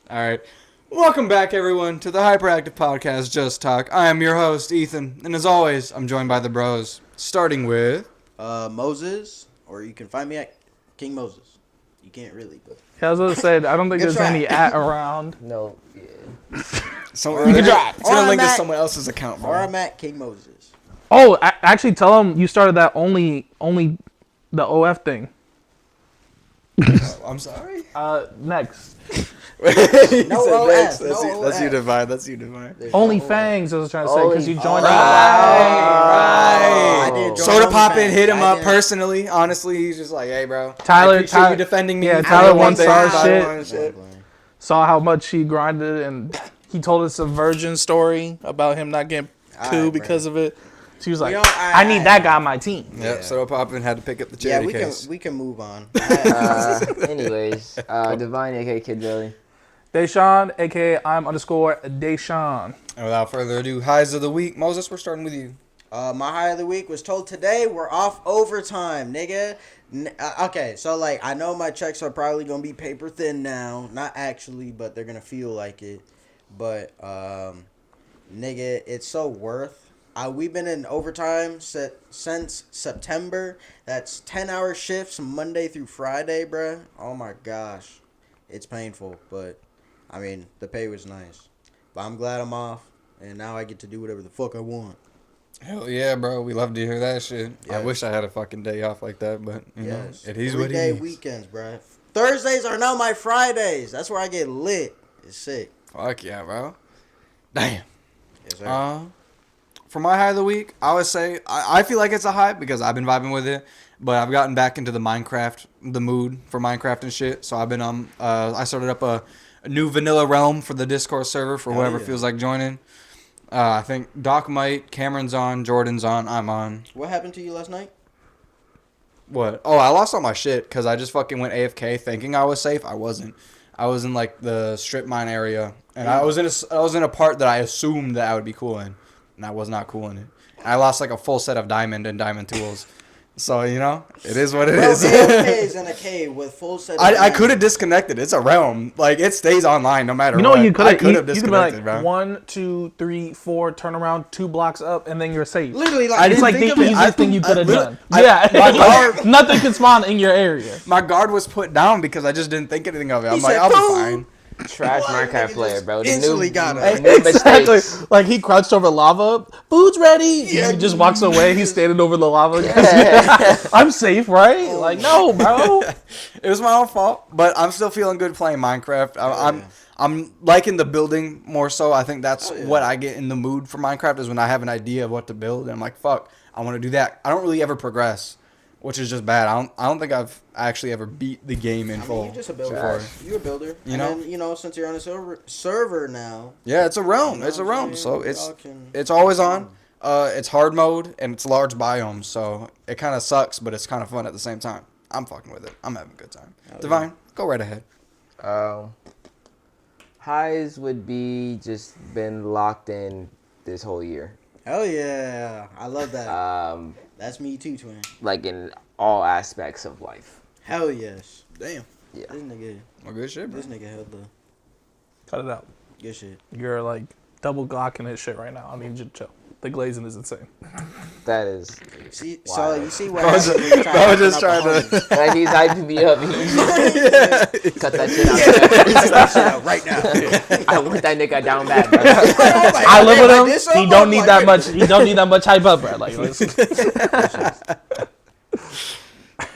All right. Welcome back, everyone, to the HyprActive podcast, Just Talk. I am your host, Ethan, and as always, I'm joined by the bros, starting with... Moses, or you can find me at King Moses. You can't really, but... Yeah, I was going to say, I don't think Good there's try. any at around. No, yeah. You can try. It's going to link to someone else's account, bro. Or I'm at King Moses. Oh, actually tell them you started that only the OF thing. I'm sorry? Next. No OS. That's you divine. That's you divine. Only Fangs, I was trying to say, because you joined I did join Soda OnlyFans. Poppin hit him I up did. personally. Honestly, he's just like, hey, bro. Tyler- I appreciate Tyler- you defending me. yeah, I Tyler did one wants thing, our Tyler shit. wanted shit. Saw how much he grinded, and he told us a virgin story about him not getting coup because of it. She was like, I need that guy on my team. Yep, Soda Poppin had to pick up the charity case. we can move on. Anyways, Divine, aka Kid Veli. Deshaun, a.k.a. I'm_Deshaun. And without further ado, highs of the week. Moses, we're starting with you. My high of the week was told today we're off overtime, nigga. Okay, so like I know my checks are probably gonna be paper thin now. Not actually, but they're gonna feel like it. But nigga, it's so worth. We've been in overtime since September. That's 10-hour shifts Monday through Friday, bruh. Oh my gosh, it's painful, but I mean the pay was nice. But I'm glad I'm off, and now I get to do whatever the fuck I want. Hell yeah, bro. We love to hear that shit. I Yes. wish I had a fucking day off like that, but you know, it is what it Everyday is. weekends, bruh. Thursdays are now my Fridays. That's where I get lit. It's sick. Fuck yeah, bro. Damn. Yes, sir. For my high of the week, I would say I feel like it's a high because I've been vibing with it, but I've gotten back into the mood for Minecraft and shit. So I've been I started up a new vanilla realm for the Discord server for whoever feels like joining. I think Doc might, Cameron's on, Jordan's on, I'm on. What happened to you last night? What? Oh, I lost all my shit because I just fucking went AFK thinking I was safe. I wasn't. I was in like the strip mine area, and I was in a part that I assumed that I would be cool in, and I was not cool in it. And I lost like a full set of diamond and diamond tools. So, you know, it is what it is. AFK is in a cave with full set of I could have disconnected. It's a realm. Like, it stays online no matter You know what. what you could I have could have be disconnected, like bro. 1, 2, 3, 4, turn around 2 blocks up, and then you're safe. Literally, like, I It's didn't like the think of it. easiest thing you could have done. My Yeah, guard, nothing can spawn in your area. my guard was put down because I just didn't think anything of it. I'm like, said, I'll be "Boom." fine. Trash Minecraft player, bro. The instantly new, got him. new Exactly. mistakes. Like he crouched over lava. Food's ready. He just walks away. He's standing over the lava. I'm safe, right? Like no, bro. It was my own fault, but I'm still feeling good playing Minecraft. I'm liking the building more so. I think that's what I get in the mood for Minecraft is when I have an idea of what to build and I'm like, fuck, I want to do that. I don't really ever progress, which is just bad. I don't think I've actually ever beat the game in full. you're just a builder. before. You're a builder. You know? And then, since you're on a server now. Yeah, it's a realm. It's a realm. So it's always on. It's hard mode and it's large biomes, so it kind of sucks, but it's kind of fun at the same time. I'm fucking with it. I'm having a good time. Divine, go right ahead. Highs would be just been locked in this whole year. Hell yeah. I love that. That's me too, twin. Like in all aspects of life. Hell yes. Damn. Yeah. This nigga, Well, good shit, bro. this nigga held the Cut it out. good shit. You're like double glocking his shit right now. I need you to chill. The glazing is insane. That is. See, Wow. so you see what I was happens when you try I was to just hype trying up the to. Like he's hyping me up. Cut that shit out. homies. That shit out right now. I want that nigga down bad, bro. I live with him. He don't need that much. He don't need that much hype up, bro. Like, listen.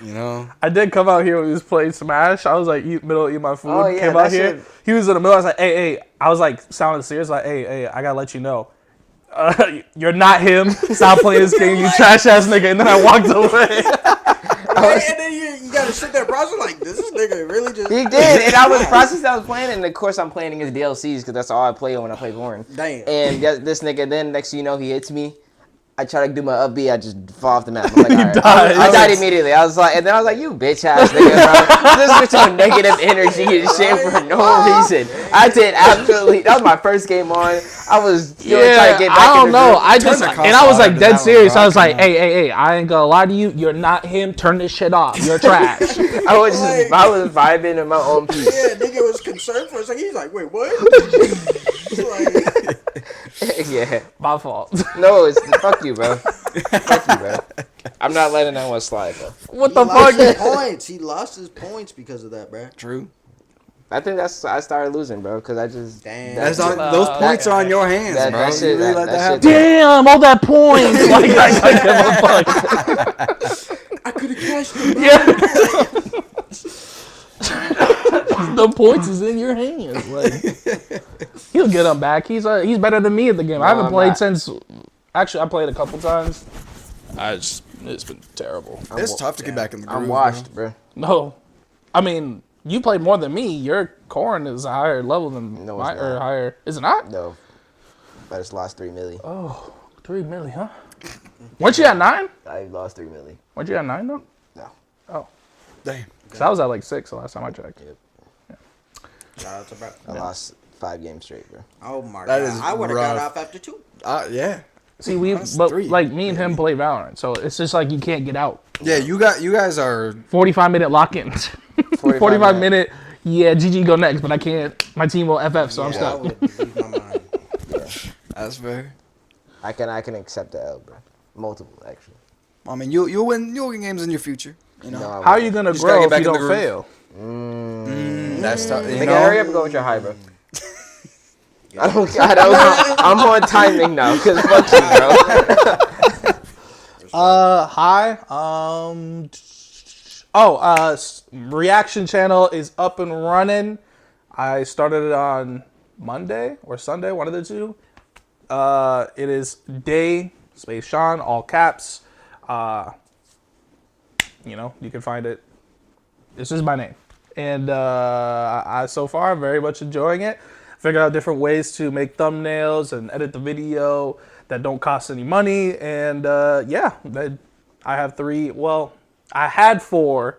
You know, I did come out here when he was playing Smash. I was like, middle of eating my food. Oh, yeah, Came out that here. shit- He was in the middle. I was like, hey. I was like, sounding serious. Like, hey, I gotta let you know. You're not him. Stop playing this game, you trash ass nigga. And then I walked away. And then you gotta sit there browsing like, this nigga really just. He did, and I was processing. I was playing, and of course I'm playing his DLCs because that's all I play when I play Lauren. Damn. And this nigga, then next thing you know, he hits me. I try to do my up B, I just fall off the map. I'm like, all right. died. I died immediately. I was like, and then I was like, you bitch ass nigga, bro. This bitch on negative energy and shit for no reason. I did absolutely. That was my first game on. I was trying to get back. I don't in the know. group. I just the and I was like console dead out of serious. that I was one, like, hey, I ain't gonna lie to you. You're not him. Turn this shit off. You're trash. I was vibing in my own piece. Yeah, nigga was concerned for a second. He's like, wait, what? He's like, Yeah. My fault. No, it's fuck you, bro. Fuck you, bro. I'm not letting that one slide, bro. What he the lost his fuck? points. He lost his points because of that, bro. True. I think I started losing, bro, because I just. Damn. Those points are on your hands, That- bro. that shit- You really that- let that that shit- happen. Damn, all that points. Like I give a fuck. I could have cashed him. Yeah. The points is in your hands. Like he'll get them back. He's better than me at the game. I haven't I'm played not. since. Actually, I played a couple times. It's been terrible. It's tough to get back in the groove. I'm washed, bro. No, I mean you played more than me. Your corn is a higher level than No, mine, it's or not. higher. Is it not? No. I just lost 3 milli. Oh, 3 milli, huh? Weren't you at 9? I lost 3 milli. Weren't you at 9 though? No. Oh, Damn. because I was at like 6 the last time I checked. Yep. Shout out to bro. I lost 5 games straight, bro. Oh my That god. is I would have got rough. off after 2. Yeah. See, That's but 3. like me and him play Valorant, so it's just like you can't get out. Yeah, you guys are 45-minute lock-ins. 45 minute. Yeah, GG go next, but I can't. My team will FF, so I'm I stuck. would lose my mind. that's fair. I can accept the L, bro. Multiple, actually. I mean, you'll win games in your future. You know. No, I How are won't. you gonna Just gotta grow get if you back in the don't groove. fail? That's tough. You Nigga, know? hurry up and go with your high, bro. I'm on timing now, because fuck you, bro. Hi. Reaction channel is up and running. I started it on Monday or Sunday, one of the two. It is Day Space Sean, all caps. You can find it. This is my name, and I so far I'm very much enjoying it. Figure out different ways to make thumbnails and edit the video that don't cost any money, and I have 3. Well, I had 4,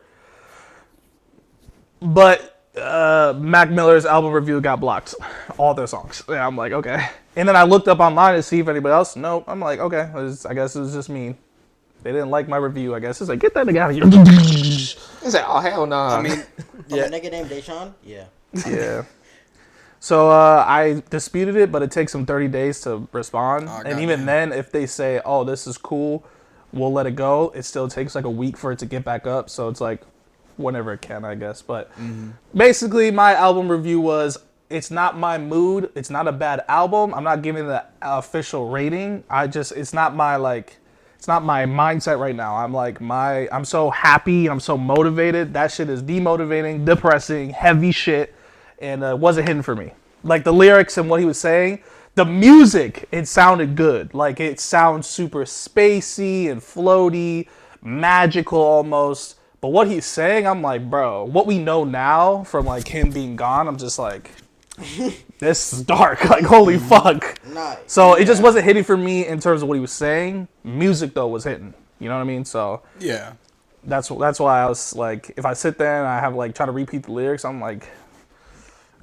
but Mac Miller's album review got blocked, all their songs. And I'm like, okay. And then I looked up online to see if anybody else. Nope. I'm like, okay. I guess it was just me. They didn't like my review. I guess it's like, get that nigga out of here. He's like, oh, hell no. I mean, From yeah. a nigga named Deshaun? Yeah. Yeah. So I disputed it, but it takes them 30 days to respond. Oh, And even then, if they say, oh, this is cool, we'll let it go, it still takes like a week for it to get back up. So it's like whenever it can, I guess. But basically, my album review was, it's not my mood. It's not a bad album. I'm not giving the official rating. It's not my mindset right now. I'm so happy. I'm so motivated. That shit is demotivating, depressing, heavy shit. And it wasn't hitting for me. Like the lyrics and what he was saying, the music, it sounded good. Like it sounds super spacey and floaty, magical almost. But what he's saying, I'm like, bro, what we know now from like him being gone, I'm just like, this is dark. Like, holy fuck. Nice. So it just wasn't hitting for me in terms of what he was saying. Music though was hitting. You know what I mean? So Yeah. that's why I was like, if I sit there and I have like try to repeat the lyrics, I'm like,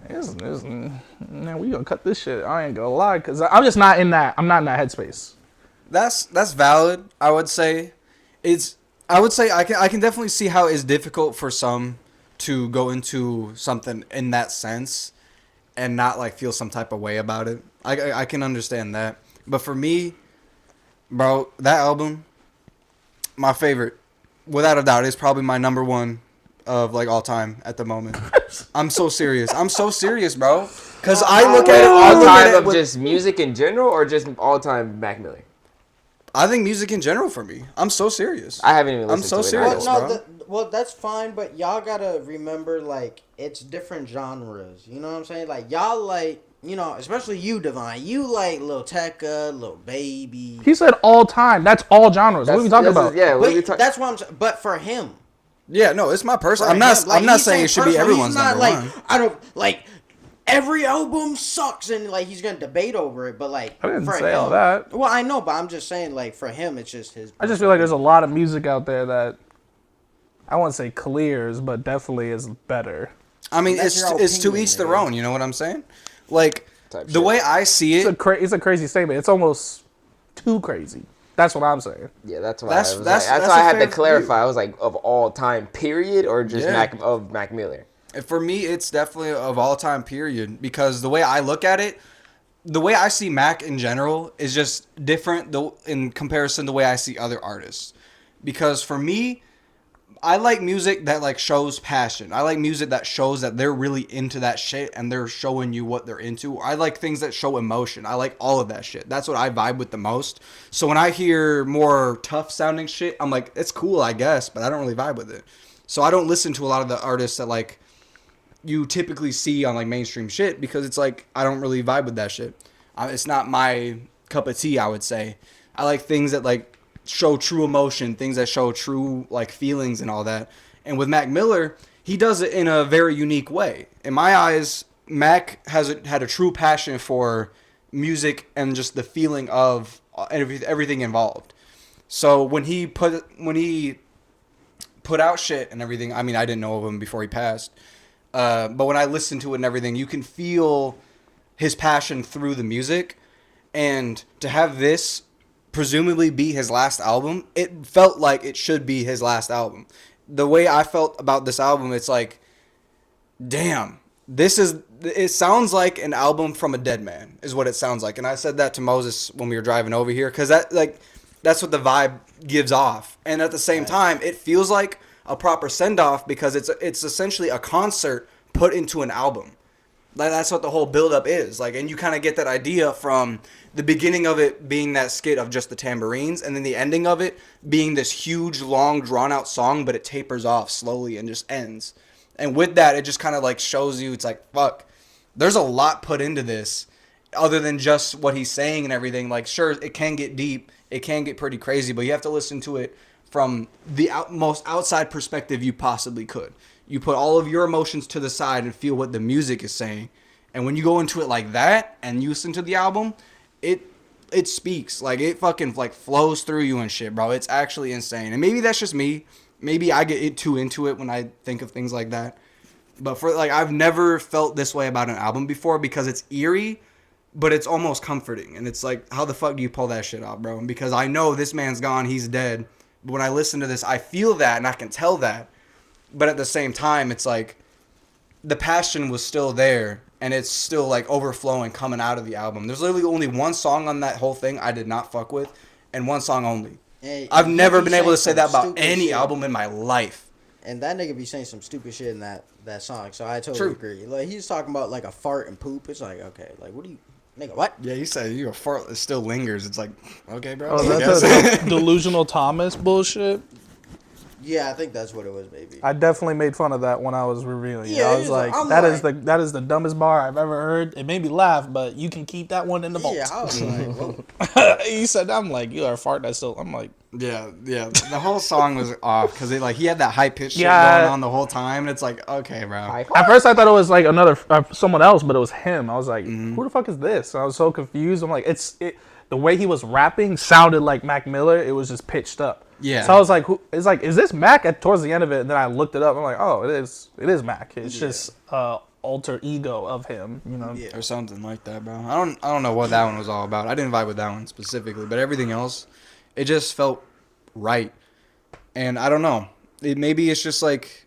man, we gonna cut this shit. I ain't gonna lie, cause I'm just not in that. I'm not in that headspace. That's valid. I would say I can definitely see how it's difficult for some to go into something in that sense and not like feel some type of way about it. I can understand that. But for me, bro, that album, my favorite, without a doubt, is probably my number 1 of like all time at the moment. I'm so serious. bro. Cause I look at it All time of with, just music in general, or just all time Mac Miller? I think music in general for me. I'm so serious. I haven't even I'm listened so to it. serious. Well, bro. that's fine, but y'all gotta remember, like, it's different genres. You know what I'm saying? Like, y'all like, you know, especially you, Divine. You like Lil Tecca, Lil Baby. He said all time. That's all genres. What are we talking about? Yeah, what are we But talking? that's what I'm saying. But for him, Yeah, no, it's my personal. for I'm not. him, like, I'm not he's saying it should be personal. everyone's He's not number like, 1. I don't like. every album sucks, and like he's gonna debate over it. But like, I didn't for say him, all that. Well, I know, but I'm just saying, like, for him, it's just his. I just feel like there's a lot of music out there that I won't say clears, but definitely is better. I mean, That's your it's to opinion, each their nigga. own. You know what I'm saying? Like Type the shit. way I see It's it. it's a crazy statement. It's almost too crazy. That's what I'm saying. Yeah, that's why That's- I was that's- like, that's that's why a I had to fair clarify. view. I was like, of all time, period, or just Yeah. Mac Miller. For me, it's definitely of all time period because the way I look at it, the way I see Mac in general is just different in comparison to the way I see other artists. Because for me, I like music that like shows passion. I like music that shows that they're really into that shit and they're showing you what they're into. I like things that show emotion. I like all of that shit. That's what I vibe with the most. So when I hear more tough sounding shit, I'm like, it's cool, I guess, but I don't really vibe with it. So I don't listen to a lot of the artists that like you typically see on like mainstream shit because it's like I don't really vibe with that shit. It's not my cup of tea, I would say. I like things that like show true emotion, things that show true like feelings and all that. And with Mac Miller, he does it in a very unique way. In my eyes, Mac had a true passion for music and just the feeling of everything involved. So when he put out shit and everything, I mean, I didn't know of him before he passed. But when I listen to it and everything, you can feel his passion through the music. And to have this presumably be his last album, it felt like it should be his last album. The way I felt about this album, it's like, damn, it sounds like an album from a dead man is what it sounds like. And I said that to Moses when we were driving over here because that's what the vibe gives off. And at the same time, it feels like a proper send-off because it's essentially a concert put into an album. Like that's what the whole build-up is. Like, and you kind of get that idea from the beginning of it being that skit of just the tambourines, and then the ending of it being this huge, long, drawn-out song, but it tapers off slowly and just ends. And with that, it just kind of like shows you, it's like, fuck, there's a lot put into this other than just what he's saying and everything. Like, sure, it can get deep, it can get pretty crazy, but you have to listen to it from the most outside perspective you possibly could. You put all of your emotions to the side and feel what the music is saying. And when you go into it like that and you listen to the album, it speaks. Like, it fucking like flows through you and shit, bro. It's actually insane. And maybe that's just me. Maybe I get too into it when I think of things like that. But for like, I've never felt this way about an album before because it's eerie, but it's almost comforting. And it's like, how the fuck do you pull that shit off, bro? And because I know this man's gone, he's dead. But when I listen to this, I feel that and I can tell that. But at the same time, it's like the passion was still there and it's still like overflowing coming out of the album. There's literally only one song on that whole thing I did not fuck with and one song only. Hey, I've he never be been able to say saying that some about stupid any shit. album in my life. And that nigga be saying some stupid shit in that song, so I totally True. agree. Like, he's talking about like a fart and poop. It's like, okay, like, what do you, nigga, what? Yeah, you said you a fart that still lingers. It's like, okay, bro. Oh, I that's guess. a delusional Thomas bullshit. Yeah, I think that's what it was, baby. I definitely made fun of that when I was revealing it. Yeah, I it was is- like, I'm that is the dumbest bar I've ever heard. It made me laugh, but you can keep that one in the vault. Yeah, I was like, whoa. You said that, I'm like, you are a fart that still. I'm like, Yeah. The whole song was off because he had that high pitched shit Yeah. going on the whole time, and it's like, okay, bro. at first I thought it was like someone else, but it was him. I was like, who the fuck is this? I was so confused. I'm like, the way he was rapping sounded like Mac Miller. It was just pitched up. Yeah. So I was like, is this Mac towards the end of it? And then I looked it up. I'm like, oh, it is Mac. It's just alter ego of him, you know. Yeah. Or something like that, bro. I don't know what that one was all about. I didn't vibe with that one specifically, but everything else, it just felt right. And I don't know. Maybe it's just like,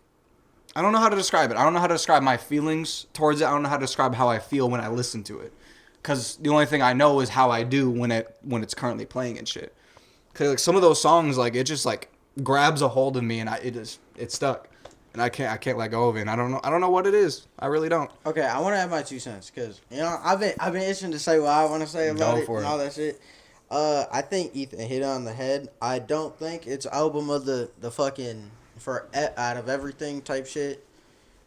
I don't know how to describe it. I don't know how to describe my feelings towards it. I don't know how to describe how I feel when I listen to it. Because the only thing I know is how I do when it's currently playing and shit. Because like some of those songs, like it just like grabs a hold of me and it's stuck. And I can't let go of it. And I don't know what it is. I really don't. Okay, I want to add my 2 cents because I've been itching to say what I want to say about it and all that shit. I think Ethan hit it on the head. I don't think it's album of the fucking out of everything type shit.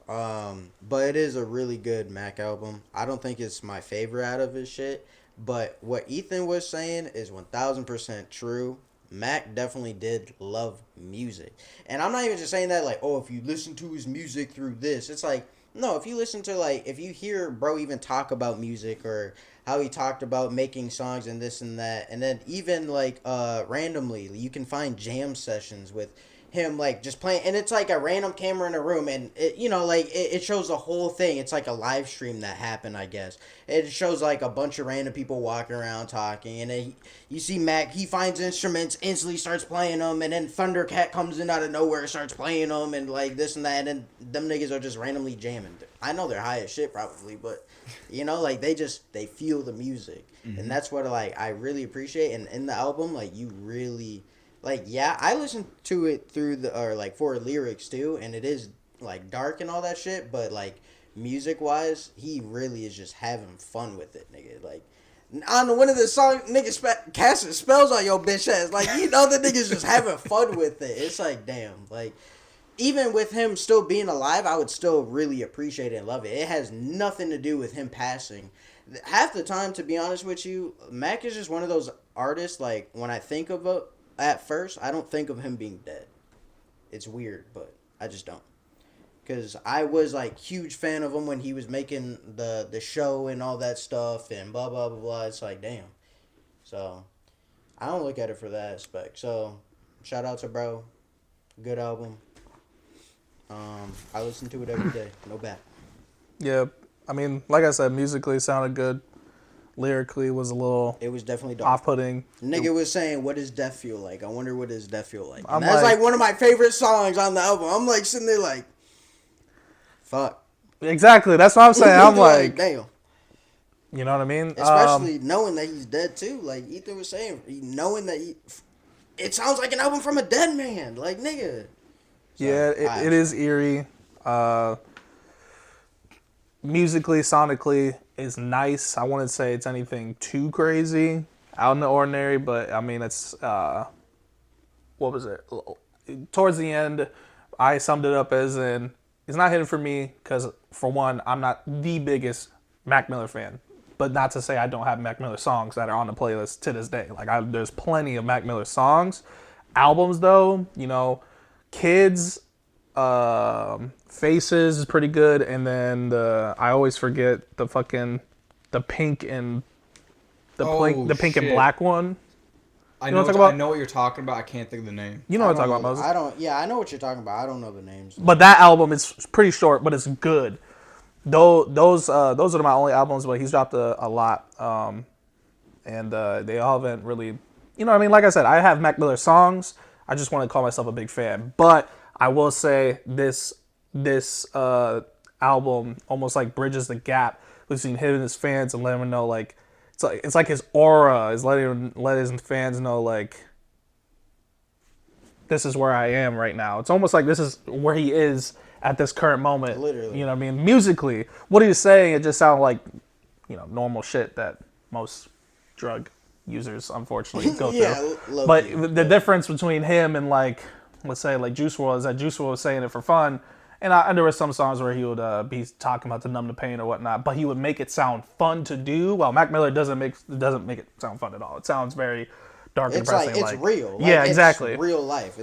But it is a really good Mac album. I don't think it's my favorite out of his shit. But what Ethan was saying is 1000% true. Mac definitely did love music. And I'm not even just saying that like, oh, if you listen to his music through this. It's like, No, if you listen to like, if you hear bro even talk about music or how he talked about making songs and this and that, and then even like randomly you can find jam sessions with him like just playing, and it's like a random camera in a room, and it, you know, like it shows the whole thing. It's like a live stream that happened, I guess. It shows like a bunch of random people walking around talking, and then you see Mac, he finds instruments, instantly starts playing them, and then Thundercat comes in out of nowhere, starts playing them, and like this and that, and then them niggas are just randomly jamming. I know they're high as shit probably, but you know, like they feel the music, and that's what like I really appreciate. And in the album, like you really. Like, yeah, I listened to it through like, for lyrics, too, and it is, like, dark and all that shit, but, like, music-wise, he really is just having fun with it, nigga. Like, on one of the songs, nigga casting spells on your bitch ass. Like, you know the nigga's just having fun with it. It's like, damn, like, even with him still being alive, I would still really appreciate it and love it. It has nothing to do with him passing. Half the time, to be honest with you, Mac is just one of those artists, like, when I think of it, at first, I don't think of him being dead. It's weird, but I just don't. Because I was, like, huge fan of him when he was making the show and all that stuff and blah, blah, blah, blah. It's like, damn. So, I don't look at it for that aspect. So, shout out to bro. Good album. I listen to it every day. No bad. Yeah, I mean, like I said, musically it sounded good. Lyrically was a little It was definitely dark. off-putting. Nigga was saying, what does death feel like? I wonder what does death feel like. I'm And that's like- like one of my favorite songs on the album. I'm like sitting there like, fuck. Exactly, that's what I'm saying. I'm like, damn. you know what I mean? Especially knowing that he's dead too. Like Ethan was saying, knowing that it sounds like an album from a dead man. Like, nigga. Yeah, it is eerie. Musically, sonically, is nice. I wouldn't say it's anything too crazy, out in the ordinary, but I mean, it's, what was it? Towards the end, I summed it up as in, it's not hitting for me, because for one, I'm not the biggest Mac Miller fan. But not to say I don't have Mac Miller songs that are on the playlist to this day. Like, there's plenty of Mac Miller songs. Albums, though, you know, Kids, Faces is pretty good, and then I always forget the pink and the pink and black one. I know know. what I'm talking about? I know what you're talking about. I can't think of the name. You know what I'm talking about, Moses. I know what you're talking about. I don't know the names. But that album is pretty short, but it's good. Those are my only albums, but he's dropped a lot, and they all haven't really, you know what I mean? Like I said, I have Mac Miller songs. I just want to call myself a big fan, but I will say this album almost like bridges the gap between him and his fans and letting him know, like, it's like his aura is let his fans know, like, this is where I am right now. It's almost like this is where he is at this current moment. Literally. You know what I mean? Musically, what he was saying, it just sounded like, you know, normal shit that most drug users unfortunately go through. But the difference between him and, like, let's say like Juice WRLD is that Juice WRLD was saying it for fun, and there were some songs where he would be talking about to numb the pain or whatnot, but he would make it sound fun to do. While Mac Miller doesn't make it sound fun at all. It sounds very dark and depressing. It's real. Yeah, exactly. It's real life.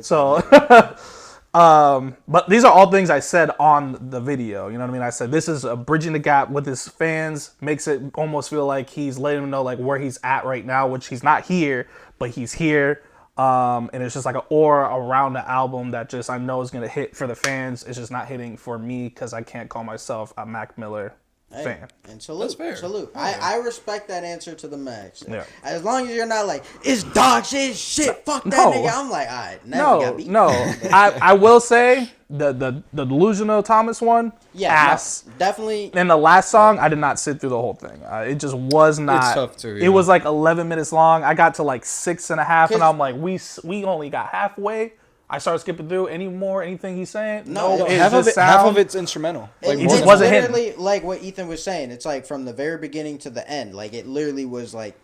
But these are all things I said on the video. You know what I mean? I said this is a bridging the gap with his fans, makes it almost feel like he's letting them know like where he's at right now, which he's not here, but he's here. And it's just like an aura around the album that just I know is gonna hit for the fans. It's just not hitting for me because I can't call myself a Mac Miller fan. And salute. That's fair. Salute. Yeah. I respect that answer to the max. Yeah. As long as you're not like, it's dog shit, it's shit, fuck that No. nigga. I'm like, all right, now you got beat. No. I will say the Delusional Thomas one, ass. No, definitely. And the last song, I did not sit through the whole thing. It just was not. It's tough too, yeah. It was like 11 minutes long. I got to like 6.5, and I'm like, we only got halfway. I started skipping through anything he's saying. No, it half just of it's instrumental. Like, It more just than wasn't half. hitting. literally like what Ethan was saying. It's like from the very beginning to the end. Like it literally was like,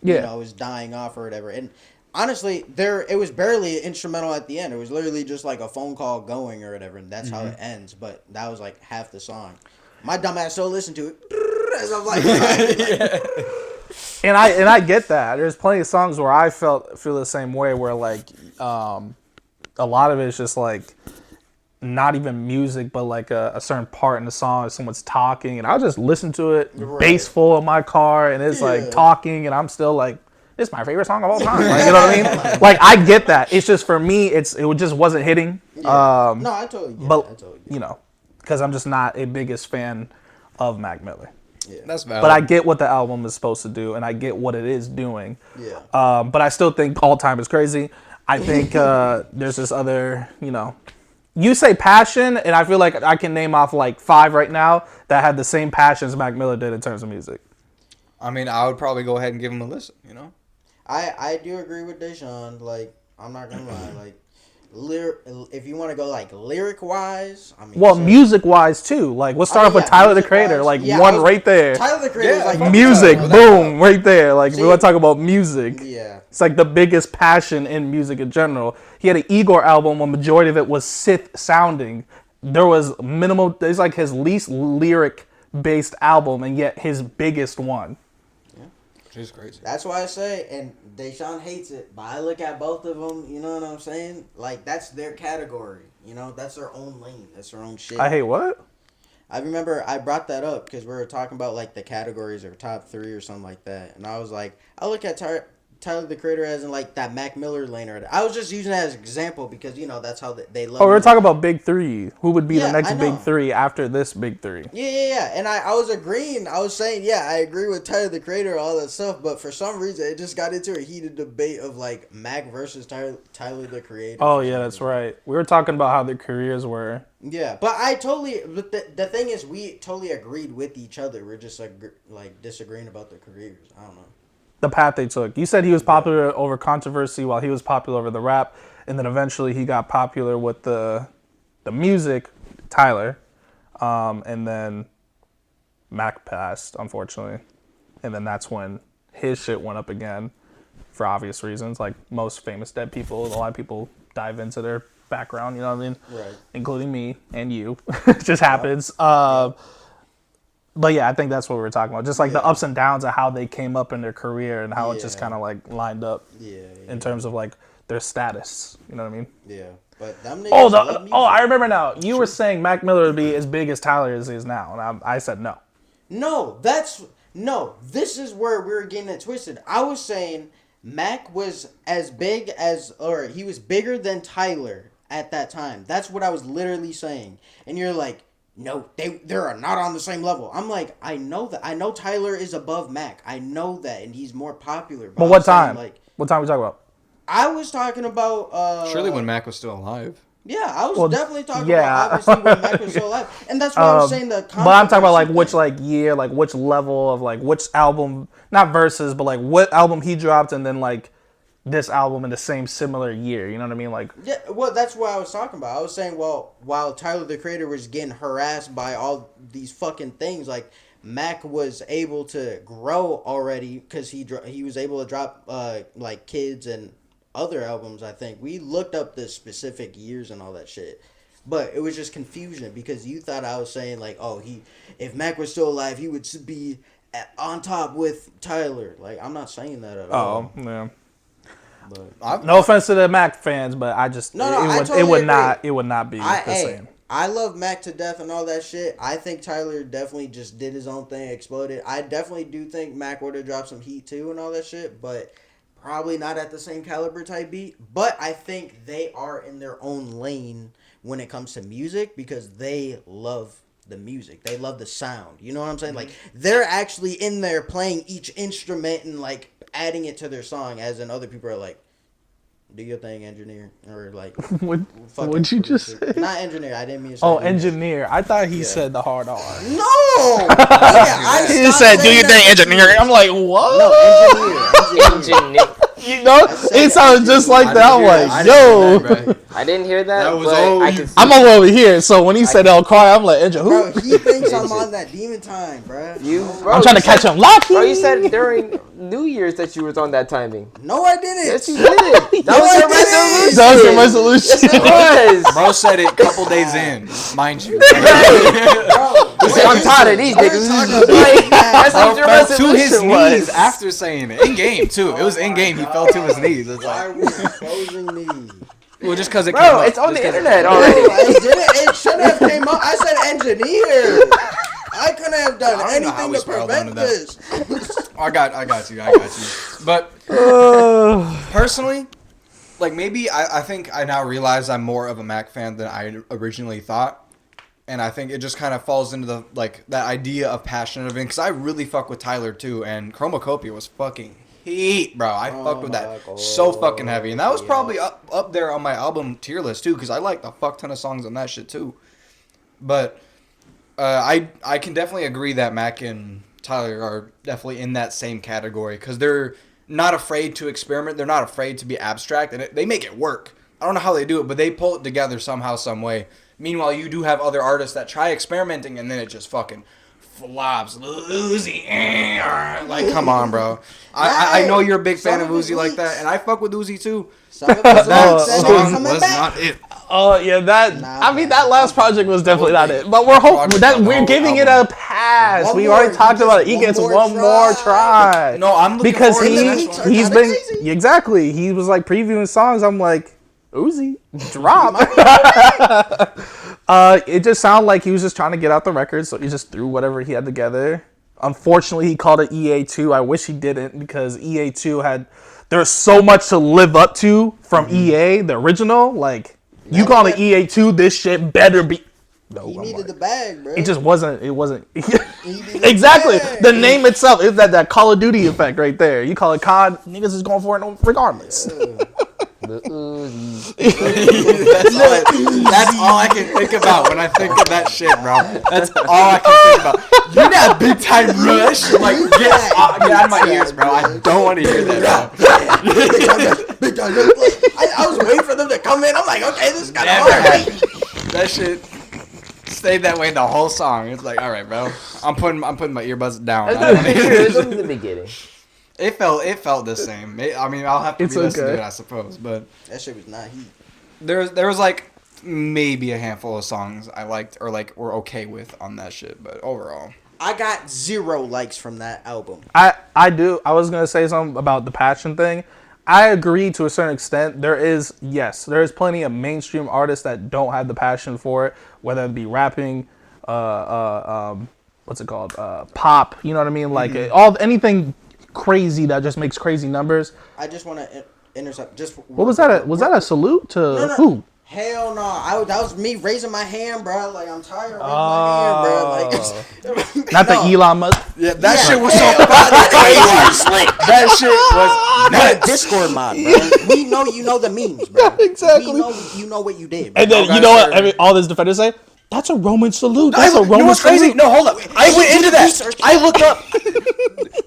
Yeah. you know, it was dying off or whatever. And honestly, it was barely instrumental at the end. It was literally just like a phone call going or whatever, and that's how it ends. But that was like half the song. My dumbass still listened to it as I'm like, And I get that. There's plenty of songs where I feel the same way. Where like, a lot of it is just like, not even music, but like a certain part in the song, someone's talking, and I'll just listen to it, bass full in my car, and it's like talking, and I'm still like, this is my favorite song of all time. Like, you know what I mean? Like, I get that. It's just for me, it just wasn't hitting. Yeah. No, I totally get But it. I totally get it. you know, because I'm just not a biggest fan of Mac Miller. Yeah. That's valid. But I get what the album is supposed to do, and I get what it is doing. Yeah. But I still think All Time is crazy. I think there's this other, you know, you say passion, and I feel like I can name off like 5 right now that had the same passion as Mac Miller did in terms of music. I mean, I would probably go ahead and give him a listen, you know? I do agree with Deshaun. Like, I'm not gonna lie. Like, if you want to go like lyric wise, I mean, Well, music wise too. Like, let's start off with Tyler the Creator. Like, one right there. Tyler the Creator was like music, boom, right there. Like, if we want to talk about music. Yeah. It's like the biggest passion in music in general. He had an Igor album where majority of it was Sith sounding. There was minimal, it's like his least lyric based album and yet his biggest one. She's crazy. That's why I say, and Deshaun hates it, but I look at both of them, you know what I'm saying? Like, that's their category, you know? That's their own lane. That's their own shit. I hate what? I remember I brought that up because we were talking about, like, the categories or top 3 or something like that. And I was like, I look at Tyler the Creator as in, like, that Mac Miller lane. I was just using that as an example because, you know, that's how they love Oh, we're music. talking about big 3. Who would be the Yeah, next I know. big 3 after this big 3? Yeah. And I was agreeing. I was saying, yeah, I agree with Tyler the Creator, all that stuff. But for some reason, it just got into a heated debate of, like, Mac versus Tyler the Creator. Oh, yeah, that's right. We were talking about how their careers were. Yeah, but but the thing is, we totally agreed with each other. We're just, like disagreeing about their careers. I don't know. The path they took. You said he was popular over controversy while he was popular over the rap, and then eventually he got popular with the music, Tyler, and then Mac passed, unfortunately, and then that's when his shit went up again for obvious reasons, like most famous dead people. A lot of people dive into their background, you know what I mean? Right. Including me and you. It just happens. But yeah, I think that's what we were talking about. Just like the ups and downs of how they came up in their career and how it just kind of like lined up in terms of like their status. You know what I mean? Yeah. But them niggas love music. I remember now. You were saying Mac Miller would be as big as Tyler is now. And I said no. No, this is where we were getting it twisted. I was saying Mac was as big as, or he was bigger than Tyler at that time. That's what I was literally saying. And you're like, no, they're not on the same level. I'm like, I know that. I know Tyler is above Mac. I know that, and he's more popular. But what time? What time are we talking about? I was talking about... Surely when Mac was still alive. Yeah, I was definitely talking about, obviously, when Mac was still alive. And that's why I was saying the... But I'm talking about, like, which, like, year, like, which level of, like, which album... Not verses, but, like, what album he dropped and then, like, this album in the same similar year. You know what I mean? Like... Yeah, well, that's what I was talking about. I was saying, well, while Tyler, the Creator, was getting harassed by all these fucking things, like, Mac was able to grow already because he was able to drop, like, Kids and... other albums. I think we looked up the specific years and all that shit, but it was just confusion because you thought I was saying like, oh, if Mac was still alive, he would be on top with Tyler. Like, I'm not saying that at all. Oh, yeah. But No offense to the Mac fans, but I just it would not be the same. I love Mac to death and all that shit. I think Tyler definitely just did his own thing, exploded. I definitely do think Mac would have dropped some heat too and all that shit, but probably not at the same caliber type beat. But I think they are in their own lane when it comes to music because they love the music. They love the sound. You know what I'm saying? Like, they're actually in there playing each instrument and, like, adding it to their song, as in other people are like, do your thing, engineer. Or, like, what'd you just say? Not engineer. I didn't mean to say Oh, engineer. I thought he said the hard R. No! He just said, do your thing, engineer. I'm like, what? No, engineer. You know, it sounded just like that. I'm like, yo. I didn't hear that. That was I'm over here, so when he said El Car, I'm like, who? Bro, he thinks I'm on that demon time, bro. I'm trying to catch him. Lucky. Bro, you said during New Year's that you was on that timing. No, I didn't. Yes, you did. That was your resolution. That was your resolution. Yes, it was. Bro said it a couple days in, mind you. Bro, He said, I'm tired of these niggas. Like, that's Bro what your fell to his resolution knees was. after saying it. In game, too. It was in game. He fell to his knees. It's why like... are we exposing me? Well, just because it came Bro, up. it's on Just the 'cause it- internet already. It should have came up. I said engineer. I couldn't have done I don't know how anything we to spiraled prevent onto that. this. I got you. But personally, like maybe I think I now realize I'm more of a Mac fan than I originally thought. And I think it just kind of falls into the like that idea of passionate of it, because I really fuck with Tyler too, and Chromacopia was fucking heat, bro. I fucked with that so fucking heavy, and that was probably up there on my album tier list too, because I liked a fuck ton of songs on that shit too. But I can definitely agree that Mac and Tyler are definitely in that same category, because they're not afraid to experiment, they're not afraid to be abstract, and they make it work. I don't know how they do it, but they pull it together somehow, some way. Meanwhile, you do have other artists that try experimenting and then it just fucking flops. Uzi, like, come on, bro. I know you're a big fan of Uzi like that, and I fuck with Uzi too. That song was not it. Oh yeah, that. Nah, I mean, that last project was definitely not it. But we're giving it a pass. We already talked about it. He gets one more try. No, I'm looking because forward to the next one. he's been exactly. He was like previewing songs. I'm like, Uzi, drop. It just sounded like he was just trying to get out the record, so he just threw whatever he had together. Unfortunately, he called it EA2. I wish he didn't, because EA2 there's so much to live up to from EA, the original. Like, you call it EA2, this shit better be. No, He needed the bag, bro. It just wasn't. It wasn't. needed Exactly. the bag. The name itself is that Call of Duty effect right there. You call it COD, niggas is going for it regardless. The Uzi. That's all I can think about when I think of that shit, bro. That's all I can think about. You that big time rush, like get out of my ears, bro. I don't want to hear that, bro. Big time. I was waiting for them to come in. I'm like, okay, this is kind of hard. That shit stayed that way the whole song. It's like, all right, bro. I'm putting my earbuds down. I don't wanna hear It's this. in the beginning. It felt the same. I mean, I'll have to It's re-listen okay. to it, I suppose. But That shit was not heat. there was like maybe a handful of songs I liked or like were okay with on that shit. But overall, I got 0 likes from that album. I do. I was gonna say something about the passion thing. I agree to a certain extent. There is plenty of mainstream artists that don't have the passion for it, whether it be rapping, what's it called, pop. You know what I mean? Like anything crazy that just makes crazy numbers. I just want to intercept. Just What was that? Was that a salute to No. who? Hell no! That was me raising my hand, bro. Like, I'm tired of raising my hand, bro. Like, Not the Elon Musk. yeah, that shit was so crazy. That shit was nuts. Discord mod, bro. We know you know the memes, bro. Exactly. We know you know what you did, bro. And then Okay, you know what? sure. All these defenders say, that's a Roman salute. That's a You Roman know what's salute. crazy? No, hold up. I went into that. research. I looked up.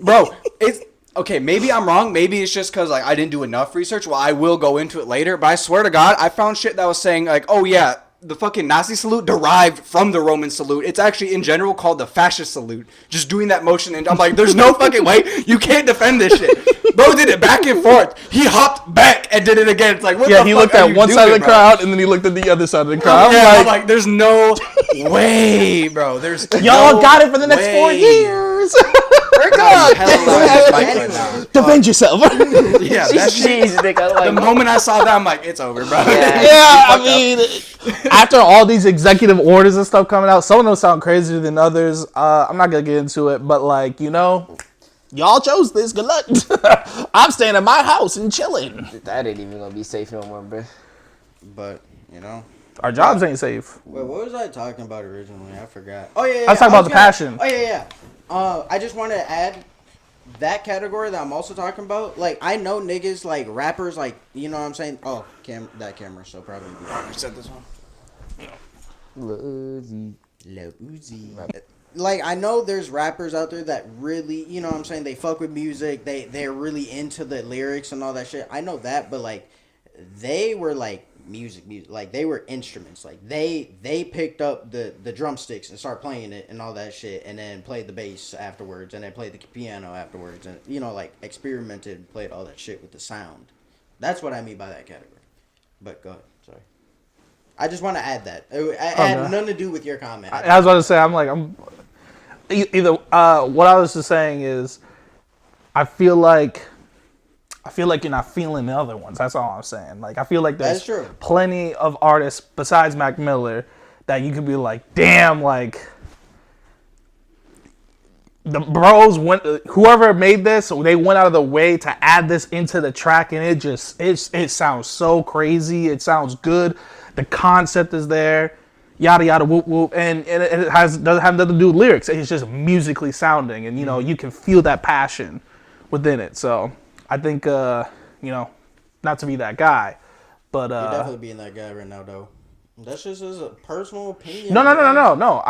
Bro, it's okay. Maybe I'm wrong. Maybe it's just because like I didn't do enough research. Well, I will go into it later. But I swear to God, I found shit that was saying like, oh yeah, the fucking Nazi salute derived from the Roman salute. It's actually in general called the fascist salute. Just doing that motion, and I'm like, there's no fucking way you can't defend this shit. Bro did it back and forth. He hopped back and did it again. It's like, what Yeah, the he fuck looked are at you one side of doing, the bro? crowd and then he looked at the other side of the crowd. Yeah, I'm I'm like, like, there's no way, bro. There's y'all no got it for the next 4 way. years. Defend yourself. Yeah, that shit. Jeez, nigga. The Like, moment I saw that, I'm like, it's over, bro. Yeah. Yeah, I mean, after all these executive orders and stuff coming out, some of them sound crazier than others. I'm not gonna get into it, but like, you know, y'all chose this. Good luck. I'm staying at my house and chilling. that ain't even gonna be safe no more, bro. But you know, Our jobs ain't safe. wait, what was I talking about originally? I forgot. Oh yeah, I was talking about the passion. Oh yeah. I just want to add that category that I'm also talking about. Like, I know niggas like rappers, like, you know what I'm saying. Oh, that camera, so probably. You said this one. Lil Uzi. Like, I know there's rappers out there that really, you know what I'm saying, they fuck with music, they're really into the lyrics and all that shit. I know that, but like, they were like music, like they were instruments. Like they picked up the drumsticks and started playing it and all that shit, and then played the bass afterwards, and then played the piano afterwards, and you know, like experimented, played all that shit with the sound. That's what I mean by that category. But go ahead, sorry. I just want to add that. It had nothing to do with your comment. I was about to say, I'm either. What I was just saying is, I feel like I feel like you're not feeling the other ones. That's all I'm saying. Like I feel like That's there's true. plenty of artists besides Mac Miller that you could be like, damn, like the bros went, whoever made this, they went out of the way to add this into the track, and it sounds so crazy. It sounds good. The concept is there, yada yada whoop whoop, and it doesn't have nothing to do with lyrics. It's just musically sounding, and you can feel that passion within it. So I think not to be that guy, but You're definitely being that guy right now, though. That's just his personal opinion. No.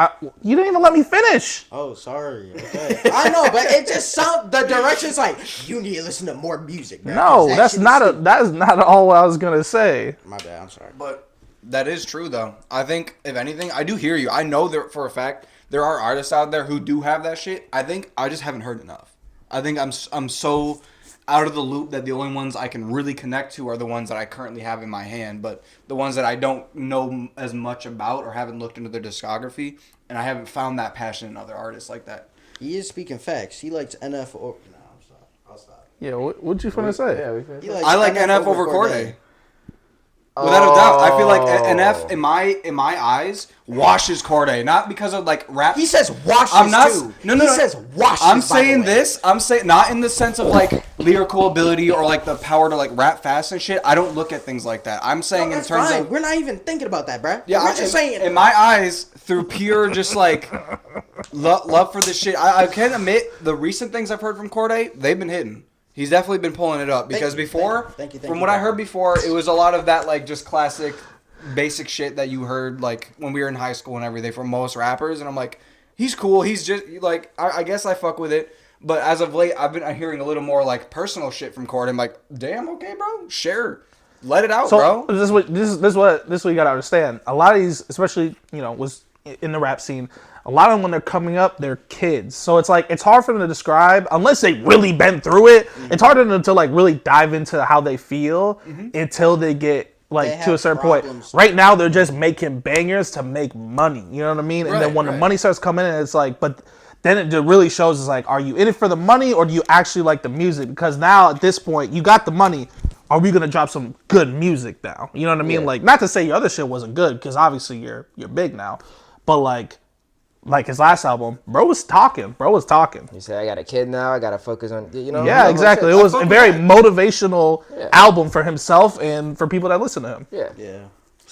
You didn't even let me finish. Oh, sorry. Okay. I know, but it just sounds. The direction's like you need to listen to more music. Bro, No, that's not all I was gonna say. My bad. I'm sorry. But that is true, though. I think, if anything, I do hear you. I know that for a fact there are artists out there who do have that shit. I think I just haven't heard enough. I think I'm so out of the loop that the only ones I can really connect to are the ones that I currently have in my hand. But the ones that I don't know as much about or haven't looked into their discography, and I haven't found that passion in other artists like that. He is speaking facts. He likes NF. No, I'm sorry. I'll stop. Yeah, what'd you finna say? Yeah, I like NF over Corday. Without a doubt, I feel like NF in my eyes washes Corday, not because of like rap. He says washes I'm not. too. No. He says washes. I'm by the saying way. this. I'm saying not in the sense of like lyrical ability or like the power to like rap fast and shit. I don't look at things like that. I'm saying No, in that's terms fine. of We're not even thinking about that, bruh. yeah. We're just saying. In my eyes, through pure just like love for this shit. I can admit the recent things I've heard from Corday, they've been hitting. He's definitely been pulling it up because before, from what I heard before, it was a lot of that like just classic, basic shit that you heard like when we were in high school and everything from most rappers. And I'm like, he's cool. He's just like, I guess I fuck with it. But as of late, I've been hearing a little more like personal shit from Cord. I'm like, damn, okay, bro, share, let it out, bro. This is what you gotta understand. A lot of these, especially was in the rap scene. A lot of them, when they're coming up, they're kids. So it's like, it's hard for them to describe, unless they really been through it. Mm-hmm. It's hard for them to like really dive into how they feel until they get like to a certain point. Right now, they're just making bangers to make money. You know what I mean? And then when the money starts coming in, it's like, but then it really shows is like, are you in it for the money or do you actually like the music? Because now at this point, you got the money. Are we gonna drop some good music now? You know what I mean? Like, not to say your other shit wasn't good, because obviously you're big now, but like his last album, bro was talking. You say I got a kid now. I gotta focus on Yeah, exactly. It was a very motivational album for himself and for people that listen to him. Yeah.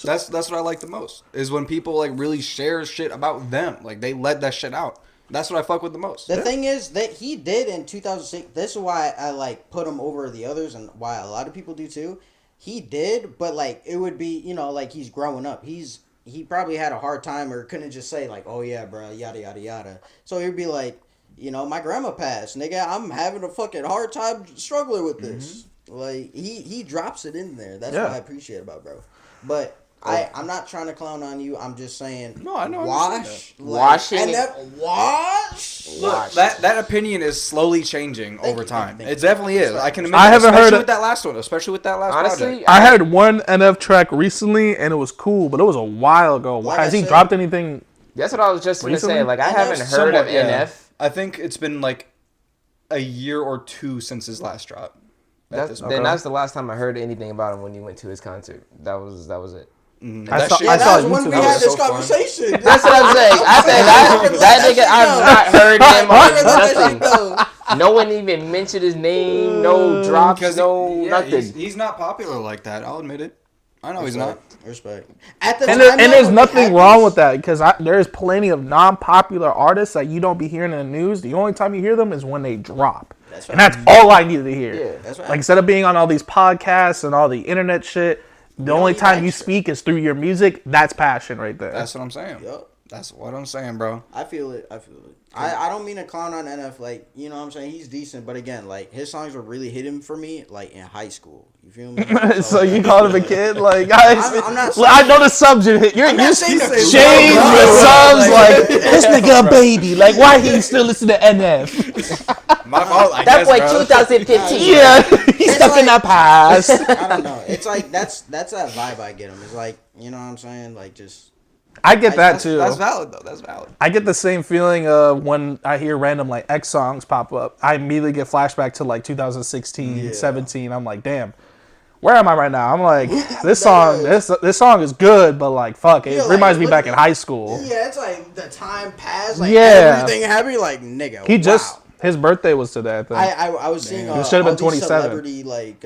That's what I like the most is when people like really share shit about them. Like they let that shit out. That's what I fuck with the most. The thing is that he did in 2006. This is why I like put him over the others and why a lot of people do too. He did, but like it would be like he's growing up. He probably had a hard time or couldn't just say like, oh yeah, bro, yada yada yada. So he'd be like, my grandma passed, nigga. I'm having a fucking hard time struggling with this. Like he drops it in there. That's what I appreciate about bro. But I'm not trying to clown on you. I'm just saying. No, I know. Washing. And that wash. Look, that opinion is slowly changing over time. It definitely is. I can admit. I haven't heard with that last one, especially with that last honestly, project. I heard one NF track recently and it was cool, but it was a while ago. Like Has he dropped anything? That's what I was just gonna Recently? say. Like I haven't heard Somewhat, of NF. I think it's been like a year or two since his last drop. That's the last time I heard anything about him when you went to his concert. That was it. I saw That's when YouTube. we had this conversation. That's what I'm saying. I think that nigga, I've not heard him on nothing. No one even mentioned his name. No drops. No nothing. He's not popular like that. I'll admit it. I know he's not. Respect. At the And time, there's nothing wrong with that because there's plenty of non-popular artists that you don't be hearing in the news. The only time you hear them is when they drop. That's and that's all I needed to hear. Yeah, that's right. Like instead of being on all these podcasts and all the internet shit, the only time you speak is through your music. That's passion right there. That's what I'm saying. Yep. That's what I'm saying, bro. I feel it. I don't mean to clown on NF, like, what I'm saying? He's decent, but again, like, his songs were really hitting for me, like, in high school. You feel me? So you called him a kid? Like, I'm not I know the subject. You're saying changed with subs, like, this nigga a baby. Like, why he still listen to NF? My fault, I That guess, boy bro. 2015. Yeah, he's stuck in that past. I don't know. It's like, that's that vibe I get him. It's like, you know what I'm saying? Like, just... I get that too. That's valid though. That's valid. I get the same feeling when I hear random like X songs pop up. I immediately get flashback to like 2016, 17. I'm like, damn, where am I right now? I'm like, this song is good, but like, fuck, it reminds me back in high school. Yeah, it's like the time passed. Like everything happened. Like nigga, His birthday was today. I think. I was seeing it should have been 27. Celebrity like